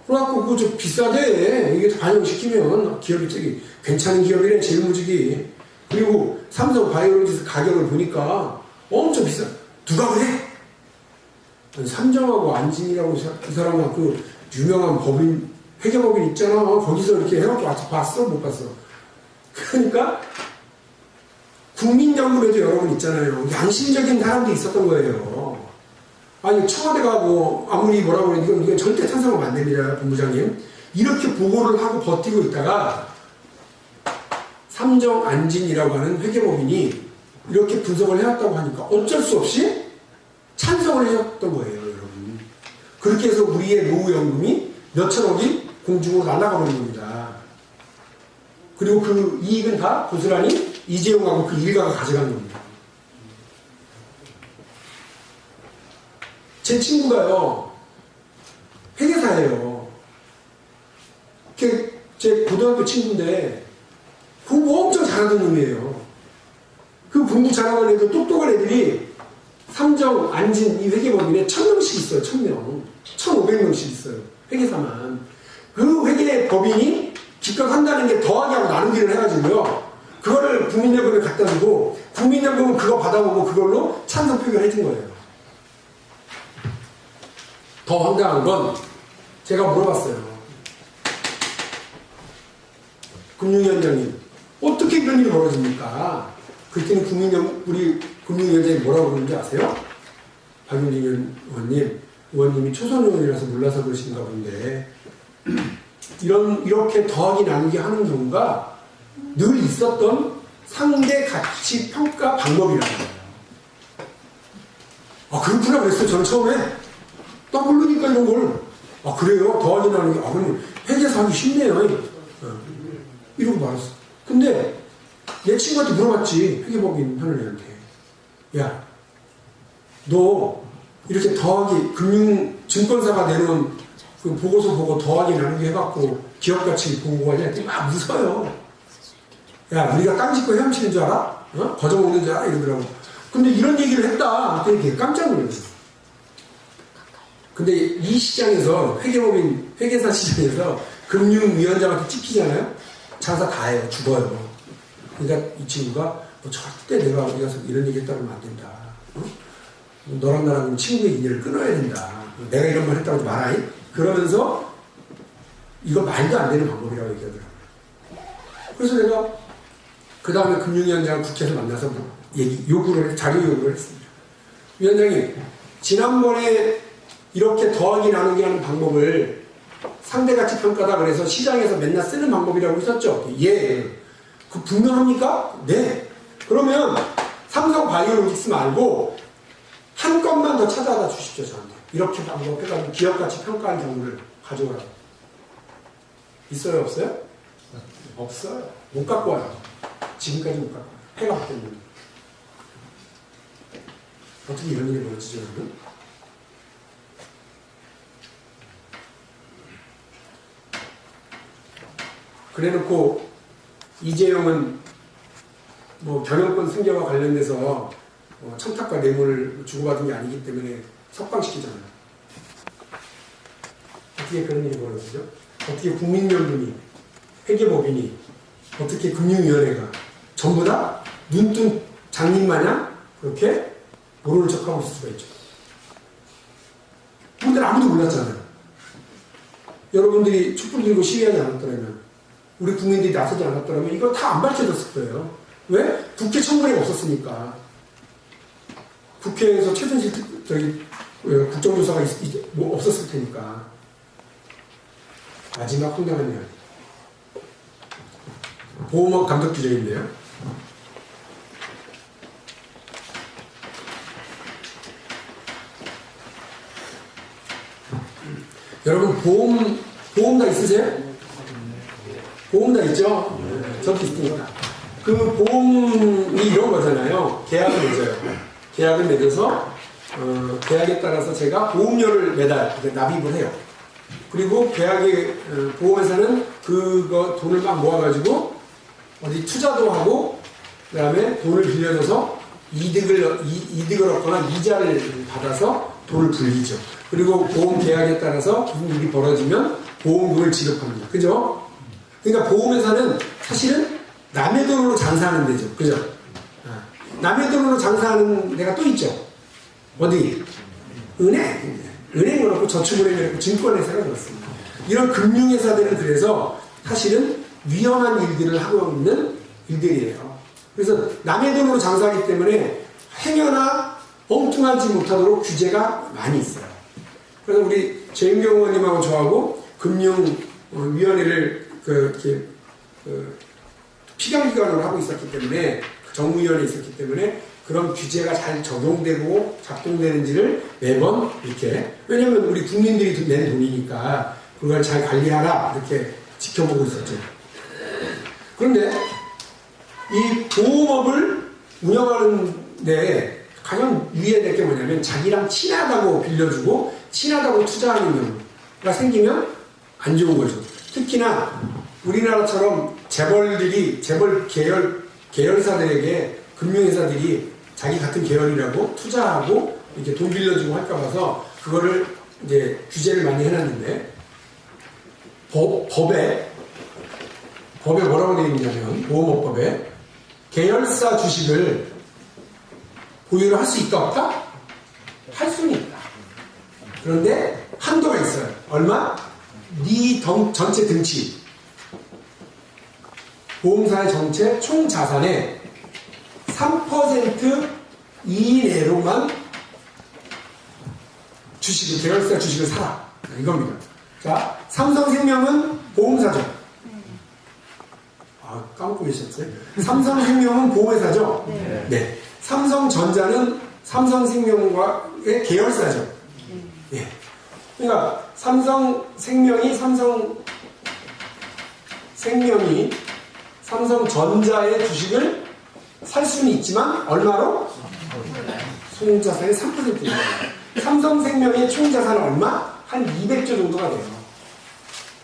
그래갖고 그거 좀 비싸대. 이게 반영시키면 기업이 되게 괜찮은 기업이래. 제일모직이. 그리고 삼성 바이오로직스 가격을 보니까 엄청 비싸. 누가 그래? 삼정하고 안진이라고 그 사람은 그 유명한 법인 회계법인 있잖아. 거기서 이렇게 해갖고 봤어? 못 봤어? 그러니까 국민연금에도 여러분 있잖아요. 양심적인 사람도 있었던 거예요. 아니, 청와대가 뭐, 아무리 뭐라고 해도 이건 절대 찬성하면 안 됩니다, 본부장님. 이렇게 보고를 하고 버티고 있다가, 삼정안진이라고 하는 회계법인이 이렇게 분석을 해왔다고 하니까 어쩔 수 없이 찬성을 해줬던 거예요, 여러분. 그렇게 해서 우리의 노후연금이 몇천억이 공중으로 날아가 버린 겁니다. 그리고 그 이익은 다 고스란히 이재용하고 그 일가가 가져간 겁니다. 제 친구가요, 회계사예요. 제 고등학교 친구인데, 공부 엄청 잘하던 놈이에요. 그 공부 잘하는 애들, 똑똑한 애들이 삼정, 안진, 이 회계법인에 1000명씩 있어요, 1000명. 1500명씩 있어요, 회계사만. 그 회계법인이 집값한다는 게 더하기하고 나누기를 해가지고요. 그거를 국민연금에 갖다 주고, 국민연금은 그거 받아보고 그걸로 찬성 표결을 해준 거예요. 더 황당한 건 제가 물어봤어요. 금융위원장님, 어떻게 이런 일이 벌어집니까? 그랬더니 우리 금융위원장이 뭐라고 그러는지 아세요? 박윤진 의원님이 초선 의원이라서 몰라서 그러신가 본데, 이렇게 더하기 나누기 하는 경우가 늘 있었던 상대 가치 평가 방법이라는 거예요. 아, 그렇구나 그랬어요, 저는 처음에. 나 모르니까 이런 걸. 아, 그래요? 더하기 나누기. 아, 그럼 회계사 하기 쉽네요. 이러고 말았어. 근데 내 친구한테 물어봤지, 회계법인 하는 애한테. 야, 너 이렇게 더하기, 증권사가 내놓은 그 보고서 보고 더하기 나누기 해갖고 기업가치 보고 하냐 했더니 막 웃어요. 야, 우리가 깡짓거 헤엄치는 줄 알아? 어? 거저먹는 줄 알아? 이러더라고. 근데 이런 얘기를 했다. 그때 깜짝 놀랐어. 근데 이 시장에서, 회계법인, 회계사 시장에서 금융위원장한테 찍히잖아요? 장사 다 해요. 죽어요. 그러니까 이 친구가 뭐 절대 내가 어디 가서 이런 얘기 했다고 하면 안 된다. 어? 너랑 나랑 친구의 인연을 끊어야 된다. 내가 이런 말 했다고 말아이? 그러면서 이거 말도 안 되는 방법이라고 얘기하더라고요. 그래서 내가 그 다음에 금융위원장을 국회에서 만나서 자료 요구를 했습니다. 위원장님, 지난번에 이렇게 더하기 나누기 하는 방법을 상대가치 평가다 그래서 시장에서 맨날 쓰는 방법이라고 했었죠? 예. 그 분명합니까? 네. 그러면 삼성 바이오로직스 말고 한 건만 더 찾아다 주십시오, 저한테. 이렇게 방법 해가지고 기업가치 평가한 경우를 가져오라고. 있어요, 없어요? 없어요. 못 갖고 와요. 지금까지 못 갖고 와요. 해가 바뀌었는데. 어떻게 이런 일이 벌어지죠, 여러분? 그래놓고 이재용은 뭐 경영권 승계와 관련돼서 청탁과 뇌물을 주고받은 게 아니기 때문에 석방시키잖아요. 어떻게 그런 일이 벌어지죠? 어떻게 국민연금이, 회계법인이, 어떻게 금융위원회가 전부 다 눈뜬 장님마냥 그렇게 모르는 척하고 있을 수가 있죠. 그분들 아무도 몰랐잖아요. 여러분들이 촛불 들고 시위하지 않았더라면, 우리 국민들이 나서지 않았더라면 이거 다 안 밝혀졌을 거예요. 왜? 국회 청문회가 없었으니까. 국회에서 최순실 국정조사가 없었을 테니까. 마지막 황당한 이야기. 보험업 감독 규정인데요. 여러분 보험 다 있으세요? 보험 다 있죠? 저도 있습니다. 그 보험이 이런 거잖아요. 계약을 맺어요. 계약을 맺어서 계약에 따라서 제가 보험료를 매달 납입을 해요. 그리고 보험회사는 그거 돈을 막 모아가지고 어디 투자도 하고 그 다음에 돈을 빌려줘서 이득을 얻거나 이자를 받아서 돈을 불리죠. 그리고 보험 계약에 따라서 무슨 일이 벌어지면 보험금을 지급합니다. 그죠? 그러니까 보험회사는 사실은 남의 돈으로 장사하는 데죠. 그죠? 남의 돈으로 장사하는 데가 또 있죠. 어디? 은행은 그렇고 저축은행이 그렇고 증권회사가 그렇습니다. 이런 금융회사들은 그래서 사실은 위험한 일들을 하고 있는 일들이에요. 그래서 남의 돈으로 장사하기 때문에 행여나 엉뚱하지 못하도록 규제가 많이 있어요. 그래서 우리 최인경 의원님하고 저하고 금융위원회를 피감기관으로 하고 있었기 때문에 정무위원회에 있었기 때문에 그런 규제가 잘 적용되고 작동되는지를 매번 이렇게, 왜냐면 우리 국민들이 낸 돈이니까 그걸 잘 관리하라 이렇게 지켜보고 있었죠. 그런데 이 보험업을 운영하는데 가장 유의해야 될 게 뭐냐면 자기랑 친하다고 빌려주고 친하다고 투자하는 경우가 생기면 안 좋은 거죠. 특히나 우리나라처럼 재벌 계열사들에게 금융회사들이 자기 같은 계열이라고 투자하고 이렇게 돈 빌려주고 할까 봐서 그거를 이제 규제를 많이 해놨는데 법에 뭐라고 되어 있냐면 보험업법에 계열사 주식을 보유를 할 수 있다 없다? 할 수는 있다. 그런데 한도가 있어요. 얼마? 네 전체 등치 보험사의 전체 총 자산의 3% 이내로만 계열사 주식을 사라. 이겁니다. 자, 삼성생명은 보험사죠. 아, 까먹고 계셨어요? 삼성생명은 보험회사죠? 네. 삼성전자는 삼성생명과의 계열사죠. 네. 그러니까 삼성생명이 삼성전자의 주식을 살 수는 있지만 얼마로? 총자산의 3%입니다. 삼성생명의 총자산은 얼마? 한 200조 정도가 돼요.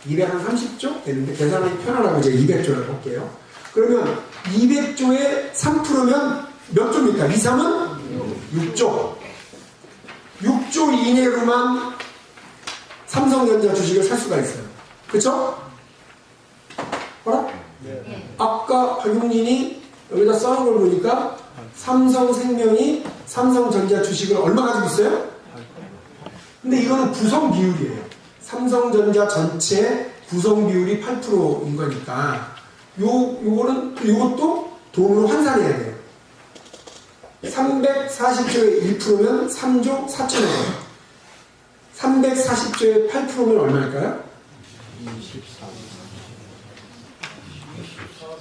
230조 되는데 계산하기 편하라고 제가 200조라고 할게요. 그러면 200조의 3%면 몇 조입니까? 2, 3은 6조. 6조 이내로만 삼성전자 주식을 살 수가 있어요. 그쵸? 뭐라? 네. 아까 박용진이 여기다 써놓은 걸 보니까 삼성생명이 삼성전자 주식을 얼마 가지고 있어요? 근데 이거는 구성 비율이에요. 삼성전자 전체 구성 비율이 8%인 거니까 요것도 돈으로 환산해야 돼요. 340조의 1%면 3조 4천억 원. 340조의 8%면 얼마일까요? 24.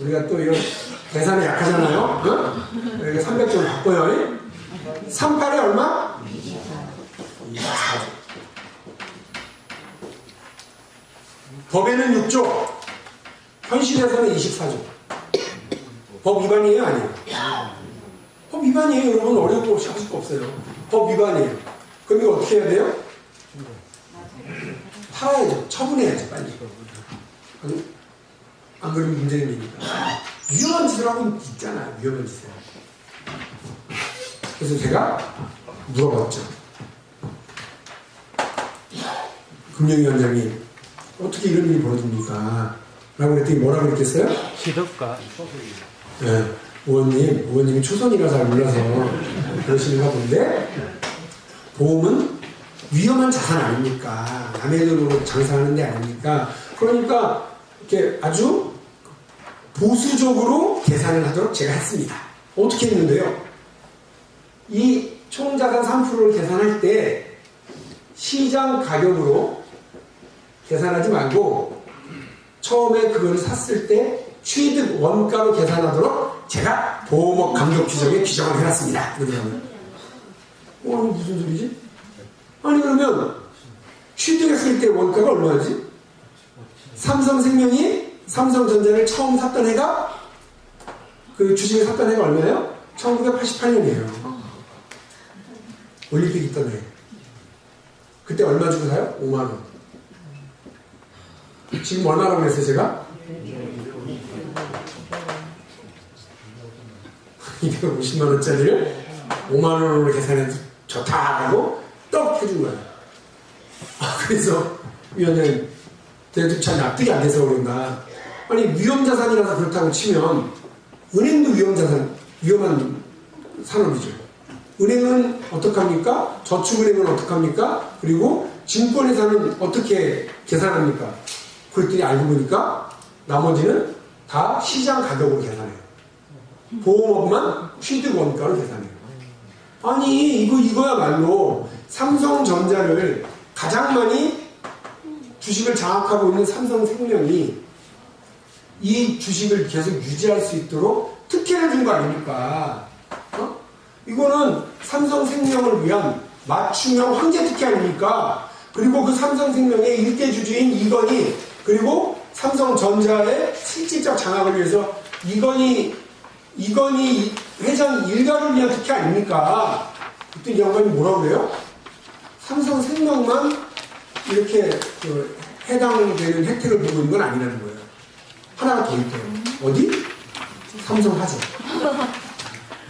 우리가 또 이런 계산에 약하잖아요. 어? 그러니까 300조를 바꿔요. 38에 얼마? 24조. 법에는 6조, 현실에서는 24조. 법 위반이에요? 아니에요? 법 위반이에요. 여러분 어려운 거 없이 하실 거 없어요. 법 위반이에요. 그럼 이거 어떻게 해야 돼요? 팔아야죠. 처분해야죠. 빨리. 안 그러면 문제입니다. 위험한 짓을 하고 있잖아요. 위험한 짓을. 그래서 제가 물어봤죠. 금융위원장님, 어떻게 이런 일이 벌어집니까? 라고 그랬더니 뭐라고 그랬겠어요? 시덕가. 네. 의원님이 초선이라 잘 몰라서 그러시는가 본데, 보험은 위험한 자산 아닙니까? 남의 돈으로 장사하는 데 아닙니까? 그러니까 이렇게 아주 보수적으로 계산을 하도록 제가 했습니다. 어떻게 했는데요? 이 총자산 3%를 계산할 때 시장 가격으로 계산하지 말고 처음에 그걸 샀을 때 취득 원가로 계산하도록 제가 보험업 감독 규정에 규정을 해놨습니다. 그러면 무슨 소리지? 아니 그러면 취득했을 때 원가가 얼마지? 삼성생명이 삼성전자를 처음 샀던 해가 그 주식을 샀던 해가 얼마예요? 1988년이에요. 올림픽 있던 해. 그때 얼마 주고 사요? 5만원. 지금 얼마라고 그랬어요 제가? 250만원짜리를 5만원으로 계산해서 좋다라고 떡 해준 거예요. 그래서 위원장님 대도 잘 납득이 안 돼서 그런가. 아니 위험자산이라서 그렇다고 치면 은행도 위험한 산업이죠. 은행은 어떡합니까? 저축은행은 어떡합니까? 그리고 증권회사는 어떻게 계산합니까? 그랬더니 알고 보니까 나머지는 다 시장 가격으로 계산해요. 보험업만 취득원가로 계산해요. 아니 이거야말로 삼성전자를 가장 많이 주식을 장악하고 있는 삼성생명이 이 주식을 계속 유지할 수 있도록 특혜를 준 거 아닙니까? 이거는 삼성생명을 위한 맞춤형 황제 특혜 아닙니까? 그리고 그 삼성생명의 일대 주주인 이건희, 그리고 삼성전자의 실질적 장악을 위해서 이건희 회장 일가를 위한 특혜 아닙니까? 그때 이 양반이 뭐라고 그래요? 삼성생명만 이렇게 해당되는 혜택을 보고 있는 건 아니라는 거예요. 하나가 더 있대요. 어디? 삼성화재.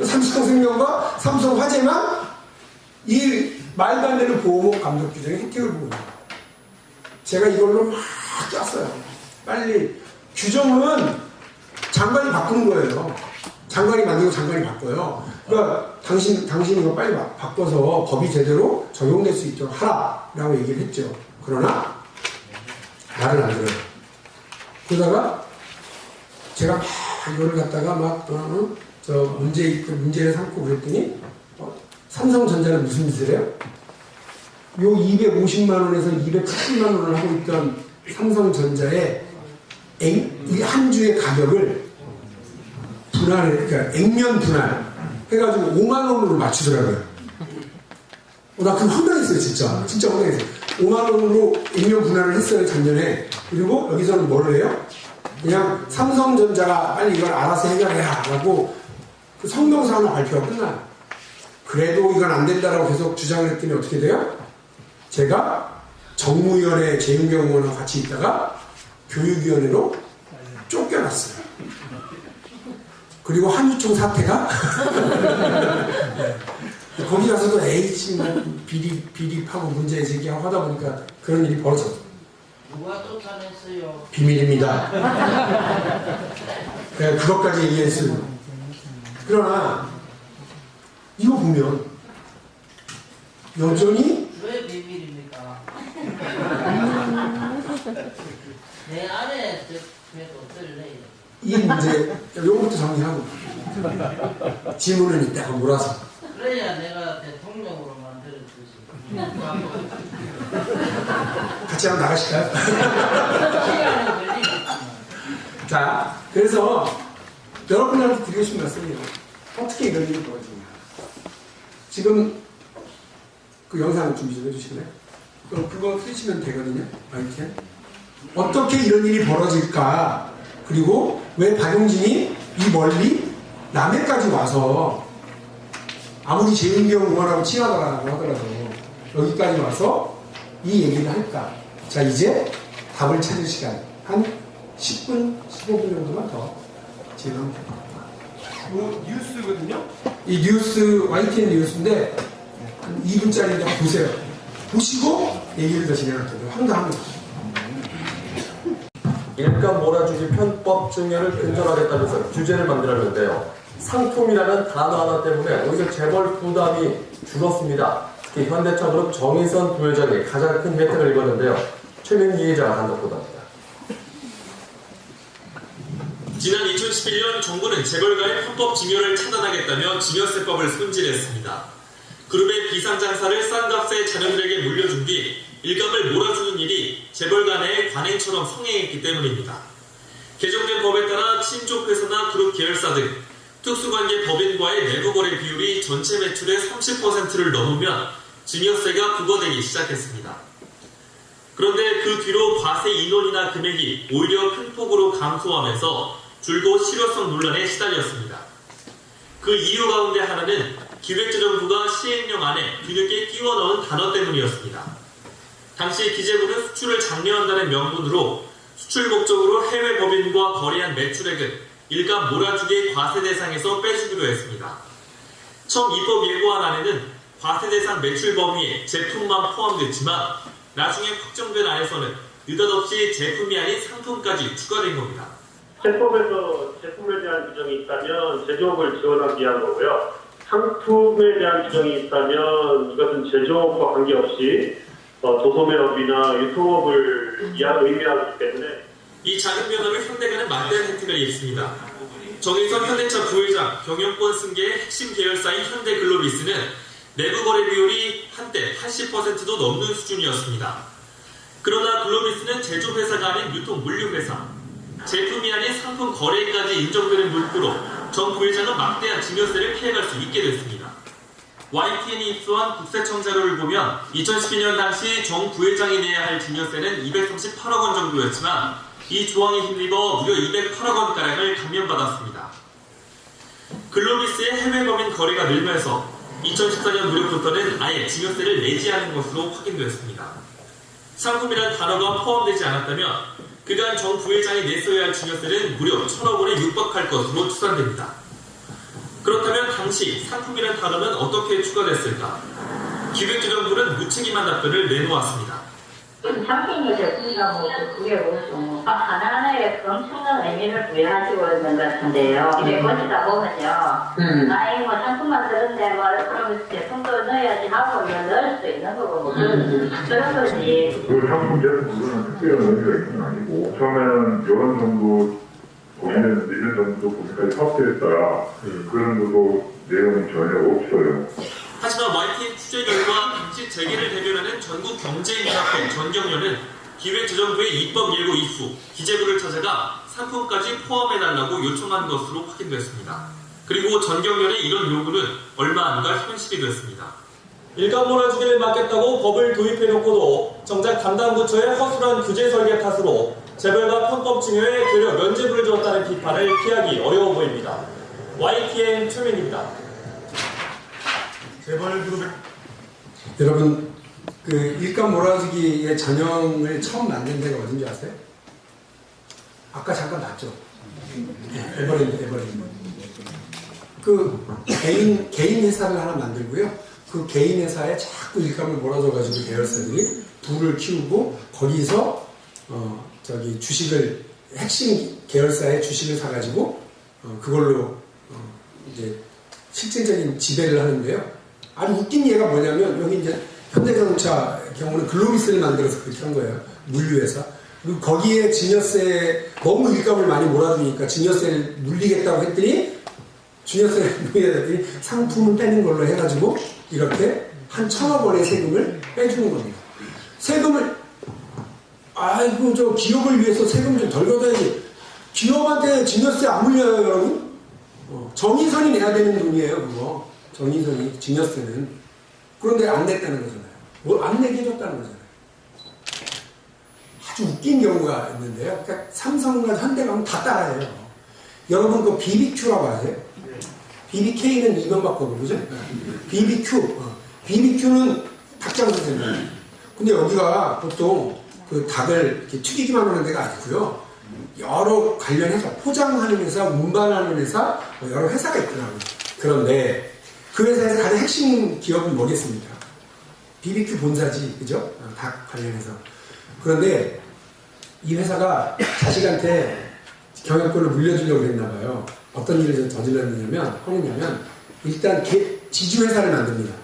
삼성생명과 삼성화재만 이 말도 안 되는 보험업 감독 규정의 혜택을 보고 있는 거예요. 제가 이걸로 막 꼈어요. 빨리. 규정은 장관이 바꾸는 거예요. 장관이 만들고 장관이 바꿔요. 그러니까 당신 이거 빨리 바꿔서 법이 제대로 적용될 수 있도록 하라라고 얘기를 했죠. 그러나 말을 안 들어요. 그러다가 제가 막 이거를 갖다가 문제를 삼고 그랬더니 삼성전자는 무슨 짓을 해요? 요 250만 원에서 270만 원을 하고 있던 삼성전자의 한 주의 가격을 그러니까 액면 분할 해가지고 5만 원으로 맞추더라고요. 나 그거 황당했어요, 진짜 황당했어요. 5만 원으로 액면 분할을 했어요, 작년에. 그리고 여기서는 뭐를 해요? 그냥 삼성전자가 빨리 이걸 알아서 해결해야 라고 그 성명서 하나 발표가 끝나요. 그래도 이건 안 된다라고 계속 주장을 했더니 어떻게 돼요? 제가 정무위원회 재윤경 의원과 같이 있다가 교육위원회로 쫓겨났어요. 그리고 한유총 사태가 거기 가서도 H 비리하고 문제 제기하고 하다 보니까 그런 일이 벌어졌어요. 누가 쫓아냈어요? 비밀입니다. 네, 그것까지 얘기했어요. 그러나 이거 보면 여전히 왜 비밀입니까? 내 안에 그래도 어떨래요? 이 문제 요거부터 정리하고 질문은 이따가 몰아서 그래야 내가 대통령으로 만들어주지. 같이 한번 나가실까요? 시간은 걸리겠지만. 자, 그래서 여러분한테 드리고 싶은 말씀이에요. 어떻게 이런 일이 벌어지냐. 지금 그 영상 준비 좀 해주실래요? 그거 쓰시면 되거든요. 이렇게 어떻게 이런 일이 벌어질까? 그리고 왜 박용진이 이 멀리 남해까지 와서 아무리 재윤경 의원하고 친하다고 하더라도 여기까지 와서 이 얘기를 할까? 자, 이제 답을 찾을 시간 한 10분, 15분 정도만 더 진행하면 될 것 같아요. 뉴스거든요? 이 뉴스, YTN 뉴스인데 한 2분짜리인데 보세요. 보시고 얘기를 더 진행할 텐데 황당합니다. 일감 몰아주기 편법 증여를 근절하겠다면서 규제를 만들었는데요. 상품이라는 단어 하나 때문에 여기서 재벌 부담이 줄었습니다. 특히 현대차그룹 정의선 부회장이 가장 큰 혜택을 입었는데요. 최민기 기자가 단독 보도합니다. 지난 2011년 정부는 재벌가의 편법 증여를 차단하겠다며 증여세법을 손질했습니다. 그룹의 비상장사를 싼 값에 자녀들에게 물려준 뒤 일감을 몰아주는 일이 재벌가 내의 관행처럼 성행했기 때문입니다. 개정된 법에 따라 친족회사나 그룹 계열사 등 특수관계 법인과의 내부거래 비율이 전체 매출의 30%를 넘으면 증여세가 부과되기 시작했습니다. 그런데 그 뒤로 과세 인원이나 금액이 오히려 큰 폭으로 감소하면서 줄곧 실효성 논란에 시달렸습니다. 그 이유 가운데 하나는 기획재정부가 시행령 안에 뒤늦게 끼워 넣은 단어 때문이었습니다. 당시 기재부는 수출을 장려한다는 명분으로 수출 목적으로 해외 법인과 거래한 매출액은 일감 몰아주기 과세 대상에서 빼주기로 했습니다. 처음 입법 예고안 안에는 과세 대상 매출 범위에 제품만 포함됐지만 나중에 확정된 안에서는 느닷없이 제품이 아닌 상품까지 추가된 겁니다. 세법에서 제품에 대한 규정이 있다면 제조업을 지원하기 위한 거고요. 상품에 대한 규정이 있다면 이것은 제조업과 관계없이 도소매업이나 유통업을 의미하기 때문에 이 작은 변화로 현대가는 막대한 혜택을 입습니다. 정의선 현대차 부회장, 경영권 승계의 핵심 계열사인 현대글로비스는 내부 거래 비율이 한때 80%도 넘는 수준이었습니다. 그러나 글로비스는 제조회사가 아닌 유통물류회사, 제품이 아닌 상품 거래까지 인정되는 물꼬로 정 부회장은 막대한 증여세를 피해갈 수 있게 됐습니다. YTN이 입수한 국세청 자료를 보면 2012년 당시 정 부회장이 내야 할 증여세는 238억 원 정도였지만 이 조항에 힘입어 무려 208억 원가량을 감면받았습니다. 글로비스의 해외 법인 거래가 늘면서 2014년 무렵부터는 아예 증여세를 내지 않은 것으로 확인됐습니다. 상품이란 단어가 포함되지 않았다면 그간 정 부회장이 냈어야 할 증여세는 무려 1,000억 원에 육박할 것으로 추산됩니다. 그렇다면 당시 상품이란 단어는 어떻게 추가됐을까? 기획재정부는 무책임한 답변을 내놓았습니다. 상품이 제품이가 뭐 그게 뭐죠? 하나하나에 엄청난 의미를 부여하시고 있는 것 같은데요. 이제 보시다 보면요. 아이 뭐 상품 만드는데 뭐 그럼 제품도 넣어야지 하고 이거 넣을 수 있는 거고 뭐 그런 거지. 그 상품 제품으로는 특별한 의미가 있는 건 아니고 처음에는 이런 정도 고민했는데 이런 정도 고민까지 확대했다. 그런 것도 내용은 전혀 없어요. 하지만 YTN 취재 결과 당시 재계를 대변하는 전국경제인연합회 전경련은 기획재정부의 입법 예고 이후 기재부를 찾아가 상품까지 포함해달라고 요청한 것으로 확인됐습니다. 그리고 전경련의 이런 요구는 얼마 안가 현실이 됐습니다. 일감 몰아주기를 막겠다고 법을 도입해놓고도 정작 담당 부처의 허술한 규제 설계 탓으로 재벌과 편법 증여에 되려 면죄부를 주었다는 비판을 피하기 어려워 보입니다. YTN 최민입니다. 재벌그룹의 여러분 그 일감 몰아주기의 전형을 처음 만든 데가 어딘지 아세요? 아까 잠깐 봤죠. 에버랜드. 그 개인 회사를 하나 만들고요. 그 개인 회사에 자꾸 일감을 몰아줘가지고 계열사들이 부를 키우고 거기서 주식을 핵심 계열사의 주식을 사가지고 그걸로 이제 실질적인 지배를 하는데요. 아주 웃긴 예가 뭐냐면 여기 이제 현대자동차 경우는 글로비스를 만들어서 그렇게 한 거예요. 물류회사. 그리고 거기에 증여세 너무 일감을 많이 몰아주니까 증여세를 물리겠다고 했더니 증여세를 물리겠다더니 상품은 빼는 걸로 해가지고 이렇게 한 1,000억 원의 세금을 빼주는 겁니다. 세금을 아이고 저 기업을 위해서 세금 좀 덜 걷어야지. 기업한테 증여세 안 물려요 여러분? 정의선이 내야 되는 돈이에요 그거. 정의선이 증여세는. 그런데 안 냈다는 거잖아요. 뭘 안 내게 해줬다는 거잖아요. 아주 웃긴 경우가 있는데요. 그러니까 삼성과 현대 가면 다 따라해요. 여러분 그 BBQ라고 아세요? BBK는 이명박 거고 그죠? BBQ. BBQ는 닭장수입니다. 근데 여기가 보통 그 닭을 이렇게 튀기기만 하는 데가 아니고요. 여러 관련해서 포장하는 회사, 운반하는 회사, 여러 회사가 있더라고요. 그런데 그 회사에서 가장 핵심 기업은 뭐겠습니까? BBQ 본사지, 그죠? 닭 관련해서. 그런데 이 회사가 자식한테 경영권을 물려주려고 했나봐요. 어떤 일을 하느냐면 일단 지주회사를 만듭니다.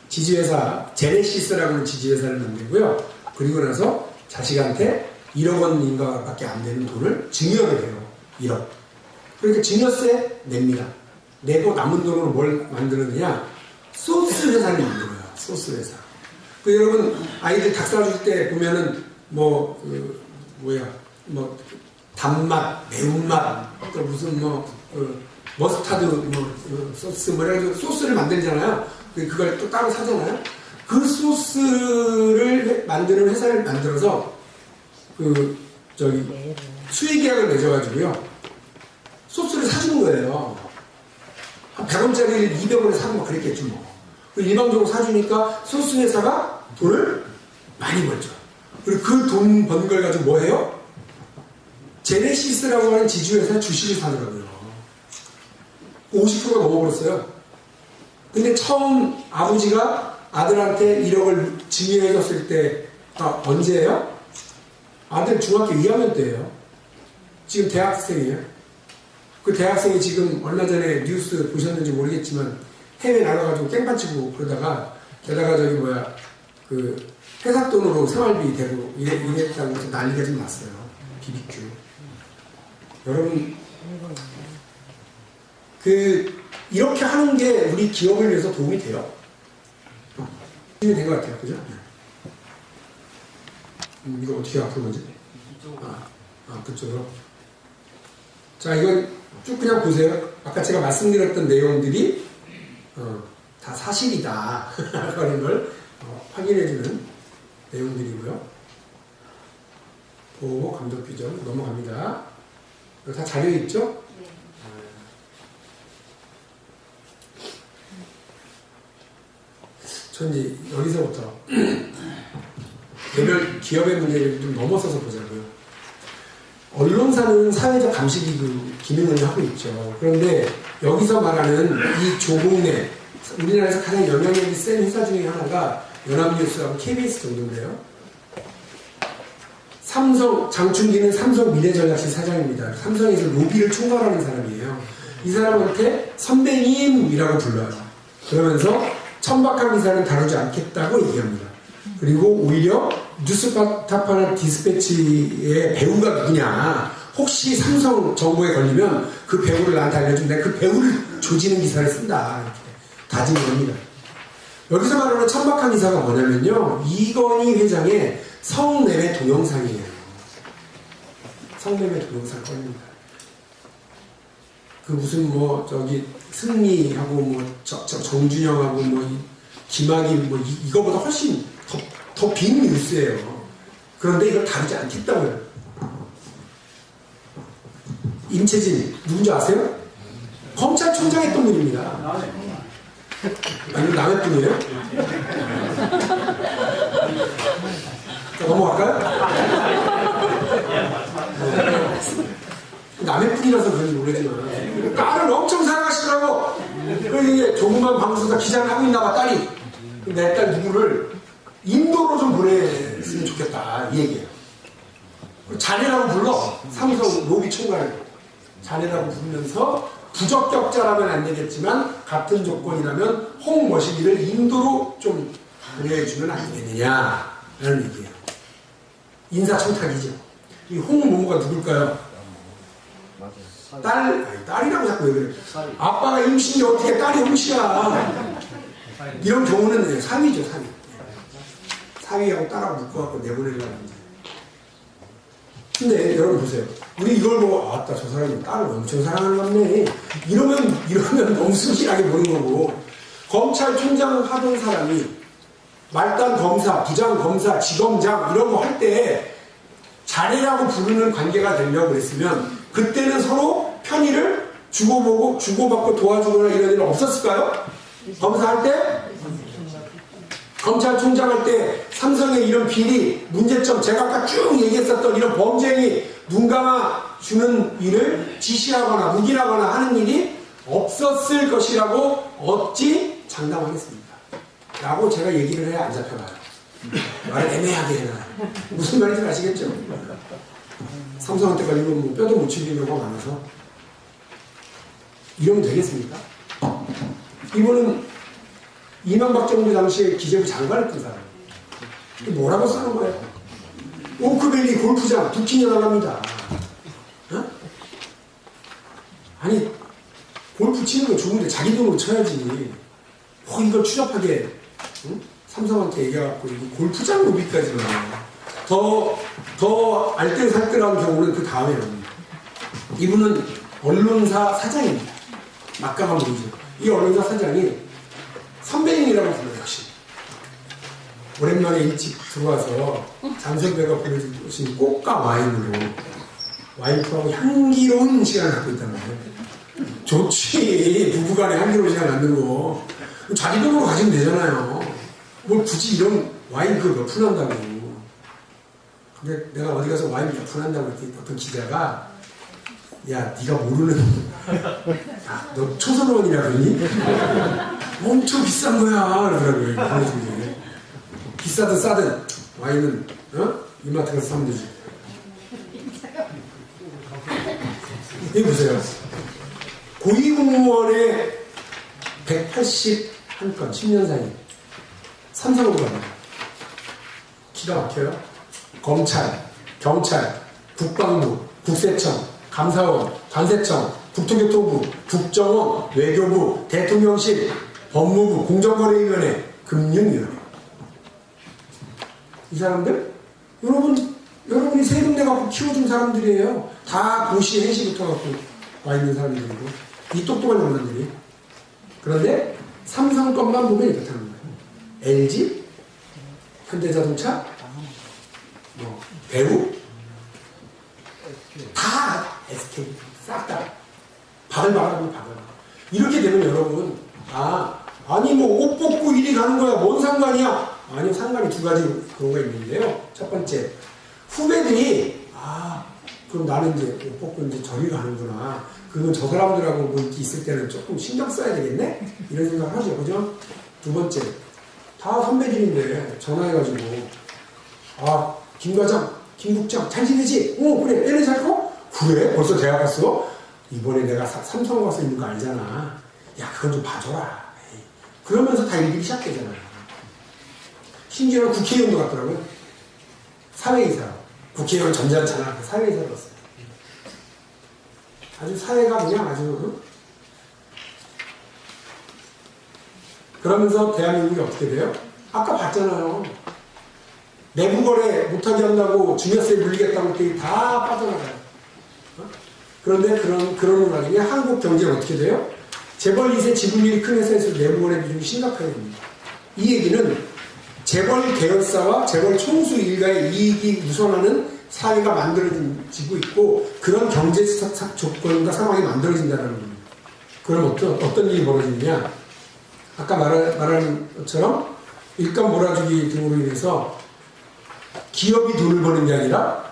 지주회사, 제네시스라고 하는 지주회사를 만들고요. 그리고 나서 자식한테 1억 원인가 밖에 안 되는 돈을 증여를 해요. 1억. 그러니까 증여세 냅니다. 내고 남은 돈으로 뭘 만드느냐? 소스 회사를 만들어요. 소스 회사. 여러분, 아이들 닭 사줄 때 보면은, 단맛, 매운맛, 또 무슨 머스타드, 소스, 이래가지고 소스를 만들잖아요. 그걸 또 따로 사잖아요. 그 소스를 만드는 회사를 만들어서, 수의 계약을 맺어가지고요. 소스를 사주는 거예요. 한 100원짜리를 200원에 사고 막 그랬겠지 뭐. 일방적으로 사주니까 소스 회사가 돈을 많이 벌죠. 그리고 그 돈 번 걸 가지고 뭐 해요? 제네시스라고 하는 지주회사 주식을 사더라고요. 50%가 넘어버렸어요. 근데 처음 아버지가 아들한테 1억을 증여해줬을 때, 언제예요? 아들 중학교 2학년 때예요. 지금 대학생이에요. 그 대학생이 지금 얼마 전에 뉴스 보셨는지 모르겠지만 해외 나가가지고 깽판 치고 그러다가 게다가 회사 돈으로 생활비 되고 이랬다고 해서 난리가 좀 났어요. BBQ. 여러분 이렇게 하는 게 우리 기업을 위해서 도움이 돼요. 도움이 된 것 같아요. 그죠? 이거 어떻게 앞으로 먼저? 그쪽으로. 자, 이건 쭉 그냥 보세요. 아까 제가 말씀드렸던 내용들이 다 사실이다. 그런 걸 확인해주는 내용들이고요. 보호 감독 규정 넘어갑니다. 이거 다 자료 있죠? 전 이제 여기서부터 개별 기업의 문제를 좀 넘어서서 보자고요. 언론사는 사회적 감시 기능을 하고 있죠. 그런데 여기서 말하는 이 조국내 우리나라에서 가장 영향력이 센 회사 중에 하나가 연합뉴스하고 KBS 정도인데요. 삼성, 장충기는 삼성 미래전략실 사장입니다. 삼성에서 로비를 총괄하는 사람이에요. 이 사람한테 선배님이라고 불러요. 그러면서 천박한 기사는 다루지 않겠다고 얘기합니다. 그리고 오히려 뉴스타파나 디스패치의 배우가 누구냐, 혹시 삼성 정보에 걸리면 그 배우를 나한테 알려주면 내가 그 배우를 조지는 기사를 쓴다, 이렇게 다짐을 합니다. 여기서 말하는 천박한 기사가 뭐냐면요, 이건희 회장의 성매매 동영상이에요. 성매매 동영상 꺼냅니다. 그 무슨 승리하고 정준영하고 김학의 이거보다 훨씬 더 빈 뉴스예요. 그런데 이걸 다루지 않겠다고요. 임채진 누군지 아세요? 검찰총장 했던 분입니다. 아니 남의 분이에요? 자, 넘어갈까요? 남의 분이라서 그런지 모르지만 딸을 엄청 사랑하시더라고. 그래서 이제 조그만 방송사 기자를 하고 있나봐, 딸이. 내 딸 누구를 인도로 좀 보냈으면 좋겠다, 이 얘기예요. 자네라고 불러. 삼성 로비 총괄을 자네라고 부르면서 부적격자라면 안 되겠지만 같은 조건이라면 홍머시기를 인도로 좀 보내주면 안 되겠느냐라는 얘기예요. 인사청탁이죠. 이 홍모모가 누굴까요? 딸이라고 자꾸 왜 그래? 아빠가 임신이 어떻게 딸이 홍씨야? 이런 경우는 사위죠, 사위. 사위하고 딸하고 묶어갖고 내보내려고 합니다. 근데 여러분 보세요. 우리 이걸 아따 저 사람이 딸을 엄청 사랑하는 건네. 이러면 너무 순진하게 보는 거고, 검찰총장 하던 사람이 말단 검사, 부장 검사, 지검장 이런 거 할 때 자네라고 부르는 관계가 되려고 그랬으면 그때는 서로 편의를 주고받고 도와주거나 이런 일은 없었을까요? 검사할 때? 검찰총장 할 때 삼성의 이런 비리, 문제점, 제가 아까 쭉 얘기했었던 이런 범죄행위 눈 감아 주는 일을 지시하거나 묵인하거나 하는 일이 없었을 것이라고 어찌 장담하겠습니까? 라고 제가 얘기를 해야 안 잡혀가요. 말을 애매하게 해놔요. 무슨 말인지 아시겠죠? 삼성한테 걸리면 뼈도 못 치는 경우가 많아서. 이러면 되겠습니까? 이분은 이명박 정부 당시에 기재부 장관했던 사람. 뭐라고 써놓은 거예요? 오크밸리 골프장 부킹해 나갑니다. 어? 아니, 골프 치는 건 좋은데 자기 돈으로 쳐야지. 이걸 추잡하게 삼성한테 얘기해갖고 골프장 로비까지 나와요. 더 알뜰살뜰한 경우는 그 다음에요. 이분은 언론사 사장입니다. 막강한 분이죠. 이 언론사 사장이 선배님이라고 불러요. 역시 오랜만에 일찍 들어와서 장선배가 보내주신 꽃과 와인으로 와이프하고 향기로운 시간을 갖고 있단 말이에요. 좋지. 부부간에 향기로운 시간 갖는 거 자기 돈으로 가지면 되잖아요. 뭘 굳이 이런 와인 그거 몇 푼 한다고. 근데 내가 어디 가서 와인 몇 푼 한다고 했더니 어떤 기자가, 야, 네가 모르는, 야, 너 초선원이라 그러니? 엄청 비싼 거야. 그러더라고요. 비싸든 싸든 와인은 이마트 가서 사면 되지. 여기 보세요. 고위공무원의 181건 10년 사이 삼성으로 갑니다. 기가 막혀요. 검찰, 경찰, 국방부, 국세청, 감사원, 관세청, 국토교통부, 국정원, 외교부, 대통령실, 법무부, 공정거래위원회, 금융위원회. 이 사람들 여러분이 세금 내갖고 키워준 사람들이에요. 다 고시 행시부터 갖고 와 있는 사람들이고 이 똑똑한 장난들이. 그런데 삼성 것만 보면 이렇다는 거예요. LG, 현대자동차, 뭐 배우, 다 SK, 싹 다 바글바글. 이렇게 되면 여러분, 아니 뭐 옷 벗고 이리 가는 거야, 뭔 상관이야? 아니, 상관이 두 가지 그거가 있는데요. 첫 번째, 후배들이 그럼 나는 이제 옷 벗고 이제 저리 가는구나. 그러면 저 사람들하고 뭐 이렇게 있을 때는 조금 신경 써야 되겠네? 이런 생각 하죠, 그죠? 두 번째, 다 선배들인데 전화해가지고 김 과장, 김 국장 잘 지내지? 그래. 애는 잘 커? 그래? 벌써 대학 갔어? 이번에 내가 삼성 가서 있는 거 알잖아. 야, 그건 좀 봐줘라. 에이. 그러면서 다 일들이 시작되잖아요. 심지어는 국회의원도 같더라고요. 사회이사. 국회의원 점잖잖아. 사회이사로 왔어요. 아주 사회가 그냥 아주. 그러면서 대한민국이 어떻게 돼요? 아까 봤잖아요. 내부거래 못하게 한다고 증여세 물리겠다고 했더니 다 빠져나가요. 그런데 그런 와중에 한국 경제는 어떻게 돼요? 재벌 2세 지분율이 큰 회사에서 내부거래 비중이 심각하게 됩니다. 이 얘기는 재벌 계열사와 재벌 총수 일가의 이익이 우선하는 사회가 만들어지고 있고 그런 경제 조건과 상황이 만들어진다는 겁니다. 그럼 어떤 일이 벌어지느냐? 아까 말한 것처럼 일감 몰아주기 등으로 인해서 기업이 돈을 버는 게 아니라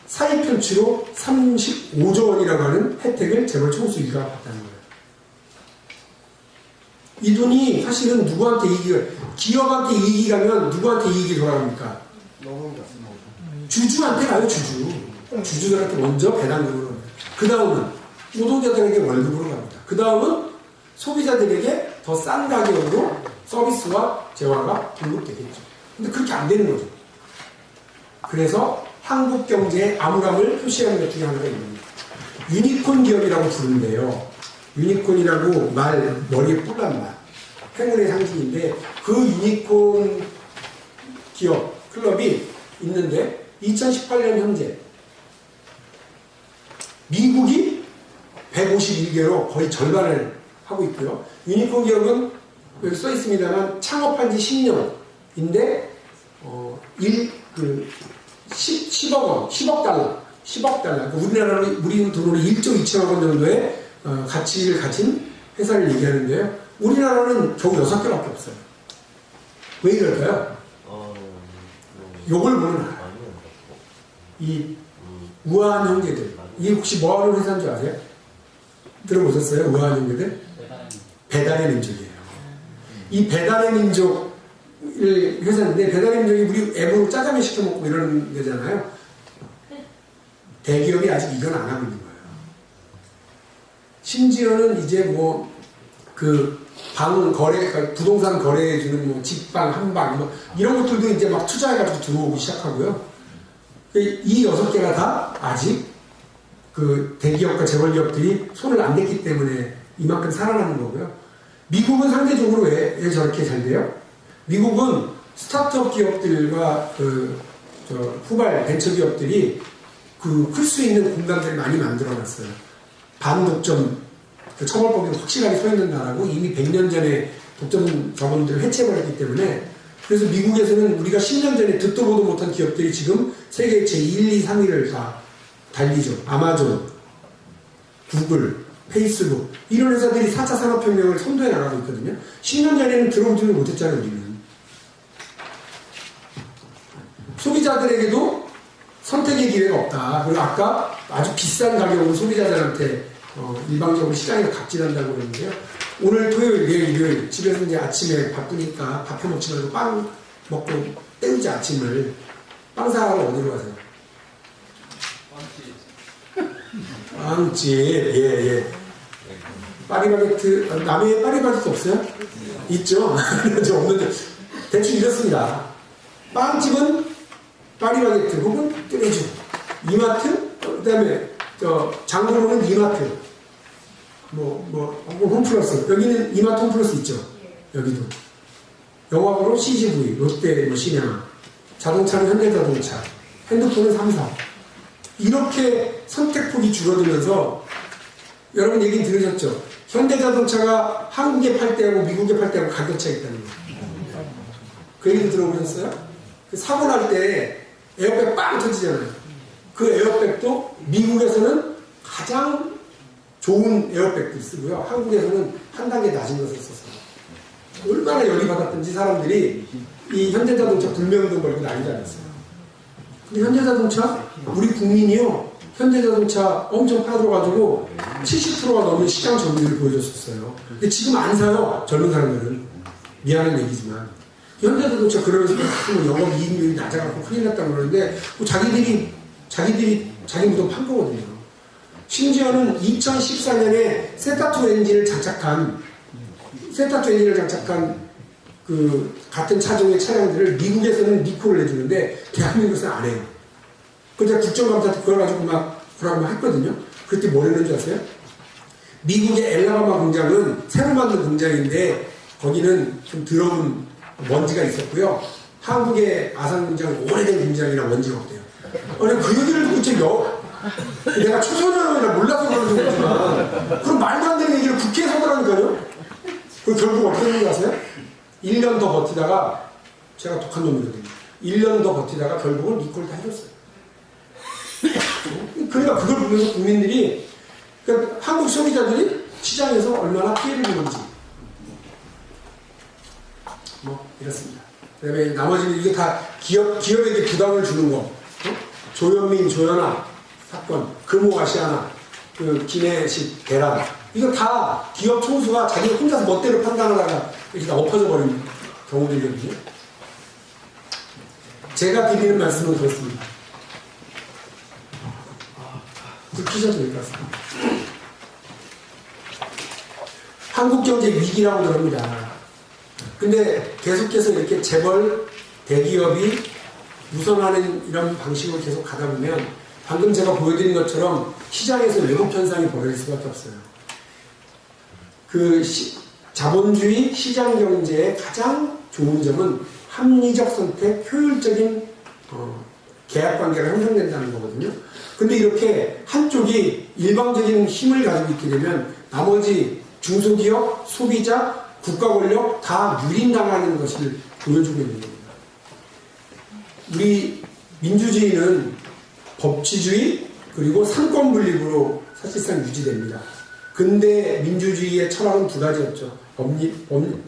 사익 편취로 35조 원이라고 하는 혜택을 재벌 총수 일가가 받다는 거예요. 이 돈이 사실은 누구한테 기업한테 이익이 가면 누구한테 이익이 돌아갑니까? 주주한테 가요, 주주. 주주들한테 먼저 배당금으로 갑니다. 그 다음은 노동자들에게 월급으로 갑니다. 그 다음은 소비자들에게 더 싼 가격으로 서비스와 재화가 공급되겠죠. 근데 그렇게 안 되는 거죠. 그래서 한국 경제의 암울함을 표시하는 것 중에 하나가 있습니다. 유니콘 기업이라고 부르는데요. 유니콘이라고 머리에 뿔난 말. 행운의 상징인데 그 유니콘 기업, 클럽이 있는데 2018년 현재 미국이 151개로 거의 절반을 하고 있고요. 유니콘 기업은 여기 써 있습니다만 창업한 지 10년인데 10억 원, 10억 달러. 그러니까 우리 돈으로 1조 2천억 원 정도의 가치를 가진 회사를 얘기하는데요. 우리나라는 겨우 6개밖에 없어요. 왜 이럴까요? 요걸 보면 알아요. 이 우아한 형제들. 이게 혹시 뭐 하는 회사인 줄 아세요? 들어보셨어요? 우아한 형제들? 배달의 민족이에요. 이 배달의 민족 회사인데 배달의 민족이 우리 앱으로 짜장면 시켜 먹고 이러는 데잖아요. 대기업이 아직 이건 안 하고 있는 거예요. 심지어는 이제 부동산 거래해주는 직방, 한방 이런 것들도 이제 막 투자해가지고 들어오기 시작하고요. 이 6개가 다 아직 그 대기업과 재벌기업들이 손을 안 댔기 때문에 이만큼 살아나는 거고요. 미국은 상대적으로 왜 저렇게 잘 돼요? 미국은 스타트업 기업들과 후발 벤처 기업들이 클 수 있는 공간들을 많이 만들어놨어요. 반독점 처벌법이 확실하게 서 있는 나라고 이미 100년 전에 독점 자본들을 해체해버렸기 때문에 그래서 미국에서는 우리가 10년 전에 듣도 보도 못한 기업들이 지금 세계 제1, 2, 3위를 다 달리죠. 아마존, 구글, 페이스북 이런 회사들이 4차 산업혁명을 선도해 나가고 있거든요. 10년 전에는 들어보지도 못했잖아요. 우리는. 소비자들에게도 선택의 기회가 없다. 그리고 아까 아주 비싼 가격으로 소비자들한테 일방적으로 시장에서 갑질한다고 그러는데요. 오늘 토요일, 내일 일요일 집에서 이제 아침에 바쁘니까 밥 해 먹지 말고 빵 먹고 때우지 아침을. 빵 사러 어디로 가세요? 빵집. 예. 파리바게트, 남해에 파리바게트 없어요? 있죠? 저 없는데 대충 이렇습니다. 빵집은 파리바게트 혹은 뜨레주, 이마트, 그 다음에 장보러는 이마트, 홈플러스. 여기는 이마트 홈플러스 있죠? 여기도. 영화보로 CGV, 롯데 시네마. 자동차는 현대자동차. 핸드폰은 삼성. 이렇게 선택폭이 줄어들면서 여러분 얘기 들으셨죠? 현대자동차가 한국에 팔 때하고 미국에 팔 때하고 가격 차이 있다는 거예요. 그 얘기 들어보셨어요? 그 사고 날 때 에어백 빵 터지잖아요. 그 에어백도 미국에서는 가장 좋은 에어백도 쓰고요. 한국에서는 한 단계 낮은 것을 썼어요. 얼마나 열이 받았든지 사람들이 이 현대자동차 불매운동 걸고 난리가 났어요. 근데 현대자동차, 우리 국민이요, 현대자동차 엄청 팔아들어가지고 70%가 넘는 시장 점유율을 보여줬었어요. 근데 지금 안 사요, 젊은 사람들은. 미안한 얘기지만. 현대자동차 그러면서 영업이익률이 낮아갖고 큰일 났다고 그러는데, 자기 무덤 판 거거든요. 심지어는 2014년에 세타2 엔진을 장착한 그 같은 차종의 차량들을 미국에서는 리콜을 해주는데 대한민국에서는 안 해요. 그래서 국정감사 그걸 가지고 막 뭐라고 했거든요. 그때 뭘 했는 줄 아세요? 미국의 엘라바마 공장은 새로 만든 공장인데 거기는 좀 더러운 먼지가 있었고요. 한국의 아산 공장은 오래된 공장이라 먼지가 없대요. 그 얘기를 듣고 내가 초소년이라 몰라서 그런지 모르지만 그럼 말도 안 되는 얘기를 국회에서 하더라니까요. 그 결국 어떻게 되는 거 아세요? 1년 더 버티다가 제가 독한 놈이거든요. 1년 더 버티다가 결국은 리콜 다 해줬어요. 그러니까 그걸 보면서 국민들이 그러니까 한국 소비자들이 시장에서 얼마나 피해를 보는지 이렇습니다. 그다음에 나머지는 이게 다 기업에게 부담을 주는 거. 조현민, 조현아 사건, 금호아시아나, 그 기내식 대란 이거 다 기업 총수가 자기 혼자서 멋대로 판단하다가 이렇게 다 엎어져 버리는 경우들이거든요. 제가 드리는 말씀은 그렇습니다. 불 켜셔도 될 것 같습니다. 한국 경제 위기라고 그럽니다. 근데 계속해서 이렇게 재벌, 대기업이 우선하는 이런 방식으로 계속 가다 보면 방금 제가 보여드린 것처럼 시장에서 왜곡 현상이 벌어질 수밖에 없어요. 자본주의 시장 경제의 가장 좋은 점은 합리적 선택, 효율적인 계약 관계가 형성된다는 거거든요. 근데 이렇게 한쪽이 일방적인 힘을 가지고 있게 되면 나머지 중소기업, 소비자, 국가 권력 다 누린당하는 것을 보여주고 있는 겁니다. 우리 민주주의는 법치주의 그리고 상권분립으로 사실상 유지됩니다. 근대 민주주의의 철학은 두 가지였죠.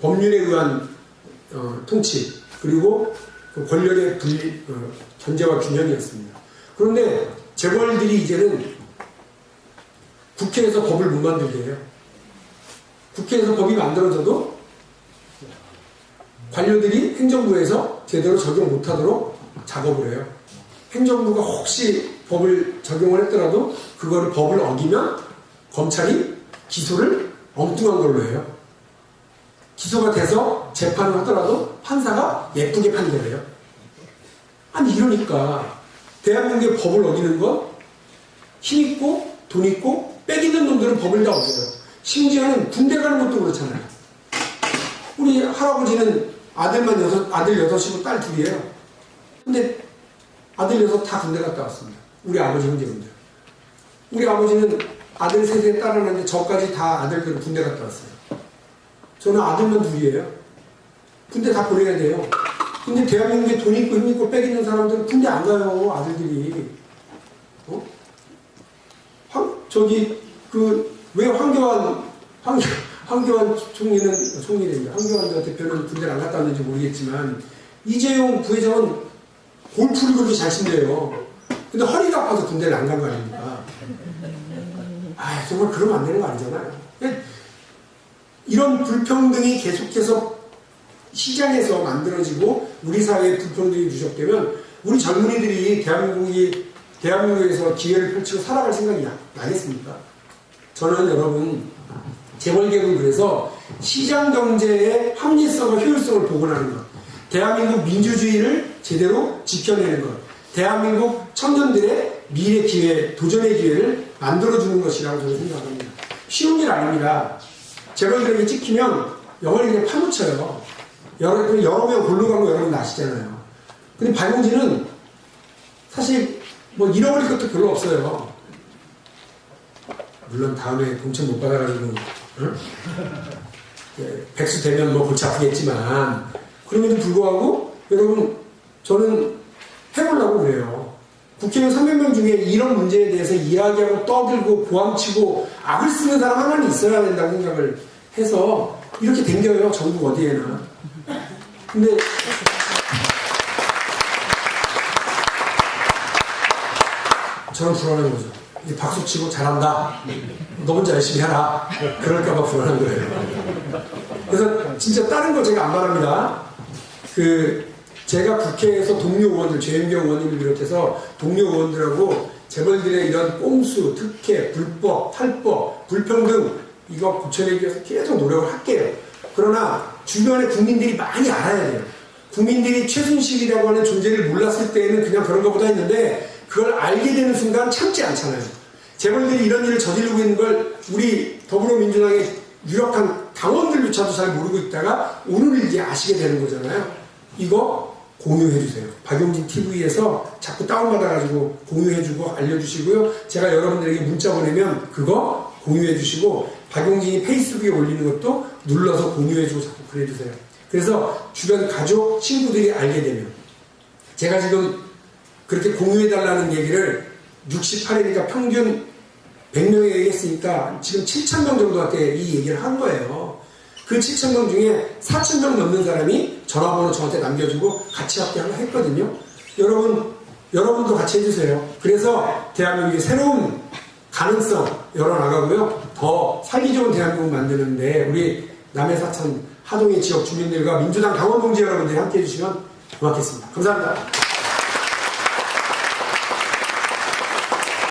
법률에 의한 통치 그리고 그 권력의 견제와 균형이었습니다. 그런데 재벌들이 이제는 국회에서 법을 못 만들게 해요. 국회에서 법이 만들어져도 관료들이 행정부에서 제대로 적용 못하도록 작업을 해요. 행정부가 혹시 법을 적용을 했더라도 그거를 법을 어기면 검찰이 기소를 엉뚱한 걸로 해요. 기소가 돼서 재판을 하더라도 판사가 예쁘게 판결해요. 아니 이러니까 대한민국의 법을 어기는 건 힘있고 돈있고 빽있는 놈들은 법을 다 어겨요. 심지어는 군대 가는 것도 그렇잖아요. 우리 할아버지는 아들 6이고 딸 2이에요. 근데 아들 6 다 군대 갔다 왔습니다. 우리 아버지 형제분들. 우리 아버지는 아들 3에 딸 하나인데 저까지 다 아들들은 군대 갔다 왔어요. 저는 아들만 2이에요. 군대 다 보내야 돼요. 근데 대한민국에 돈 있고 힘 있고 빽 있는 사람들은 군대 안 가요, 아들들이. 왜 황교안 총리는 황교안 대표는 군대를 안 갔다 왔는지 모르겠지만 이재용 부회장은 골프를 그렇게 잘 친대요. 근데 허리가 아파서 군대를 안 간 거 아닙니까? 정말 그러면 안 되는 거 아니잖아요. 이런 불평등이 계속해서 시장에서 만들어지고 우리 사회에 불평등이 누적되면 우리 젊은이들이 대한민국에서 기회를 펼치고 살아갈 생각이 나겠습니까? 저는 여러분 재벌개혁은 그래서 시장경제의 합리성과 효율성을 복원하는 것, 대한민국 민주주의를 제대로 지켜내는 것, 대한민국 청년들의 미래 기회, 도전의 기회를 만들어주는 것이라고 저는 생각합니다. 쉬운 일 아닙니다. 재벌들에게 찍히면 영화를 그냥 파묻혀요. 여러 명 골로 간 거 여러분 아시잖아요. 근데 박용진은 사실 뭐 잃어버릴 것도 별로 없어요. 물론 다음에 공천 못 받아가지고 응? 백수 되면 뭐 골치 아프겠지만 그럼에도 불구하고 여러분 저는 해보려고 그래요. 국회의원 300명 중에 이런 문제에 대해서 이야기하고 떠들고 보암치고 악을 쓰는 사람 하나는 있어야 된다고 생각을 해서 이렇게 댕겨요. 전국 어디에나. 근데 저는 불안한 거죠. 박수 치고 잘한다. 너 혼자 열심히 해라. 그럴까봐 불안한 거예요. 그래서 진짜 다른 거 제가 안 바랍니다. 제가 국회에서 동료 의원들, 최현경 의원님을 비롯해서 동료 의원들하고 재벌들의 이런 꼼수, 특혜, 불법, 탈법, 불평등 이거 고쳐내기 위해서 계속 노력을 할게요. 그러나 주변에 국민들이 많이 알아야 돼요. 국민들이 최순실이라고 하는 존재를 몰랐을 때에는 그냥 그런 것보다 했는데 그걸 알게 되는 순간 참지 않잖아요. 재벌들이 이런 일을 저지르고 있는 걸 우리 더불어민주당의 유력한 당원들조차도 잘 모르고 있다가 오늘 이제 아시게 되는 거잖아요. 이거 공유해주세요. 박용진 TV에서 자꾸 다운받아가지고 공유해주고 알려주시고요. 제가 여러분들에게 문자 보내면 그거 공유해주시고 박용진이 페이스북에 올리는 것도 눌러서 공유해주고 자꾸 그래주세요. 그래서 주변 가족, 친구들이 알게 되면 제가 지금 그렇게 공유해달라는 얘기를 68일이니까 평균 100명에 얘기했으니까 지금 7,000명 정도한테 이 얘기를 한 거예요. 그 7,000명 중에 4,000명 넘는 사람이 전화번호 저한테 남겨주고 같이 함께 하나 했거든요. 여러분도 같이 해주세요. 그래서 대한민국의 새로운 가능성 열어나가고요. 더 살기 좋은 대한민국 만드는데 우리 남해사천 하동의 지역 주민들과 민주당 당원동지 여러분들이 함께 해주시면 고맙겠습니다. 감사합니다.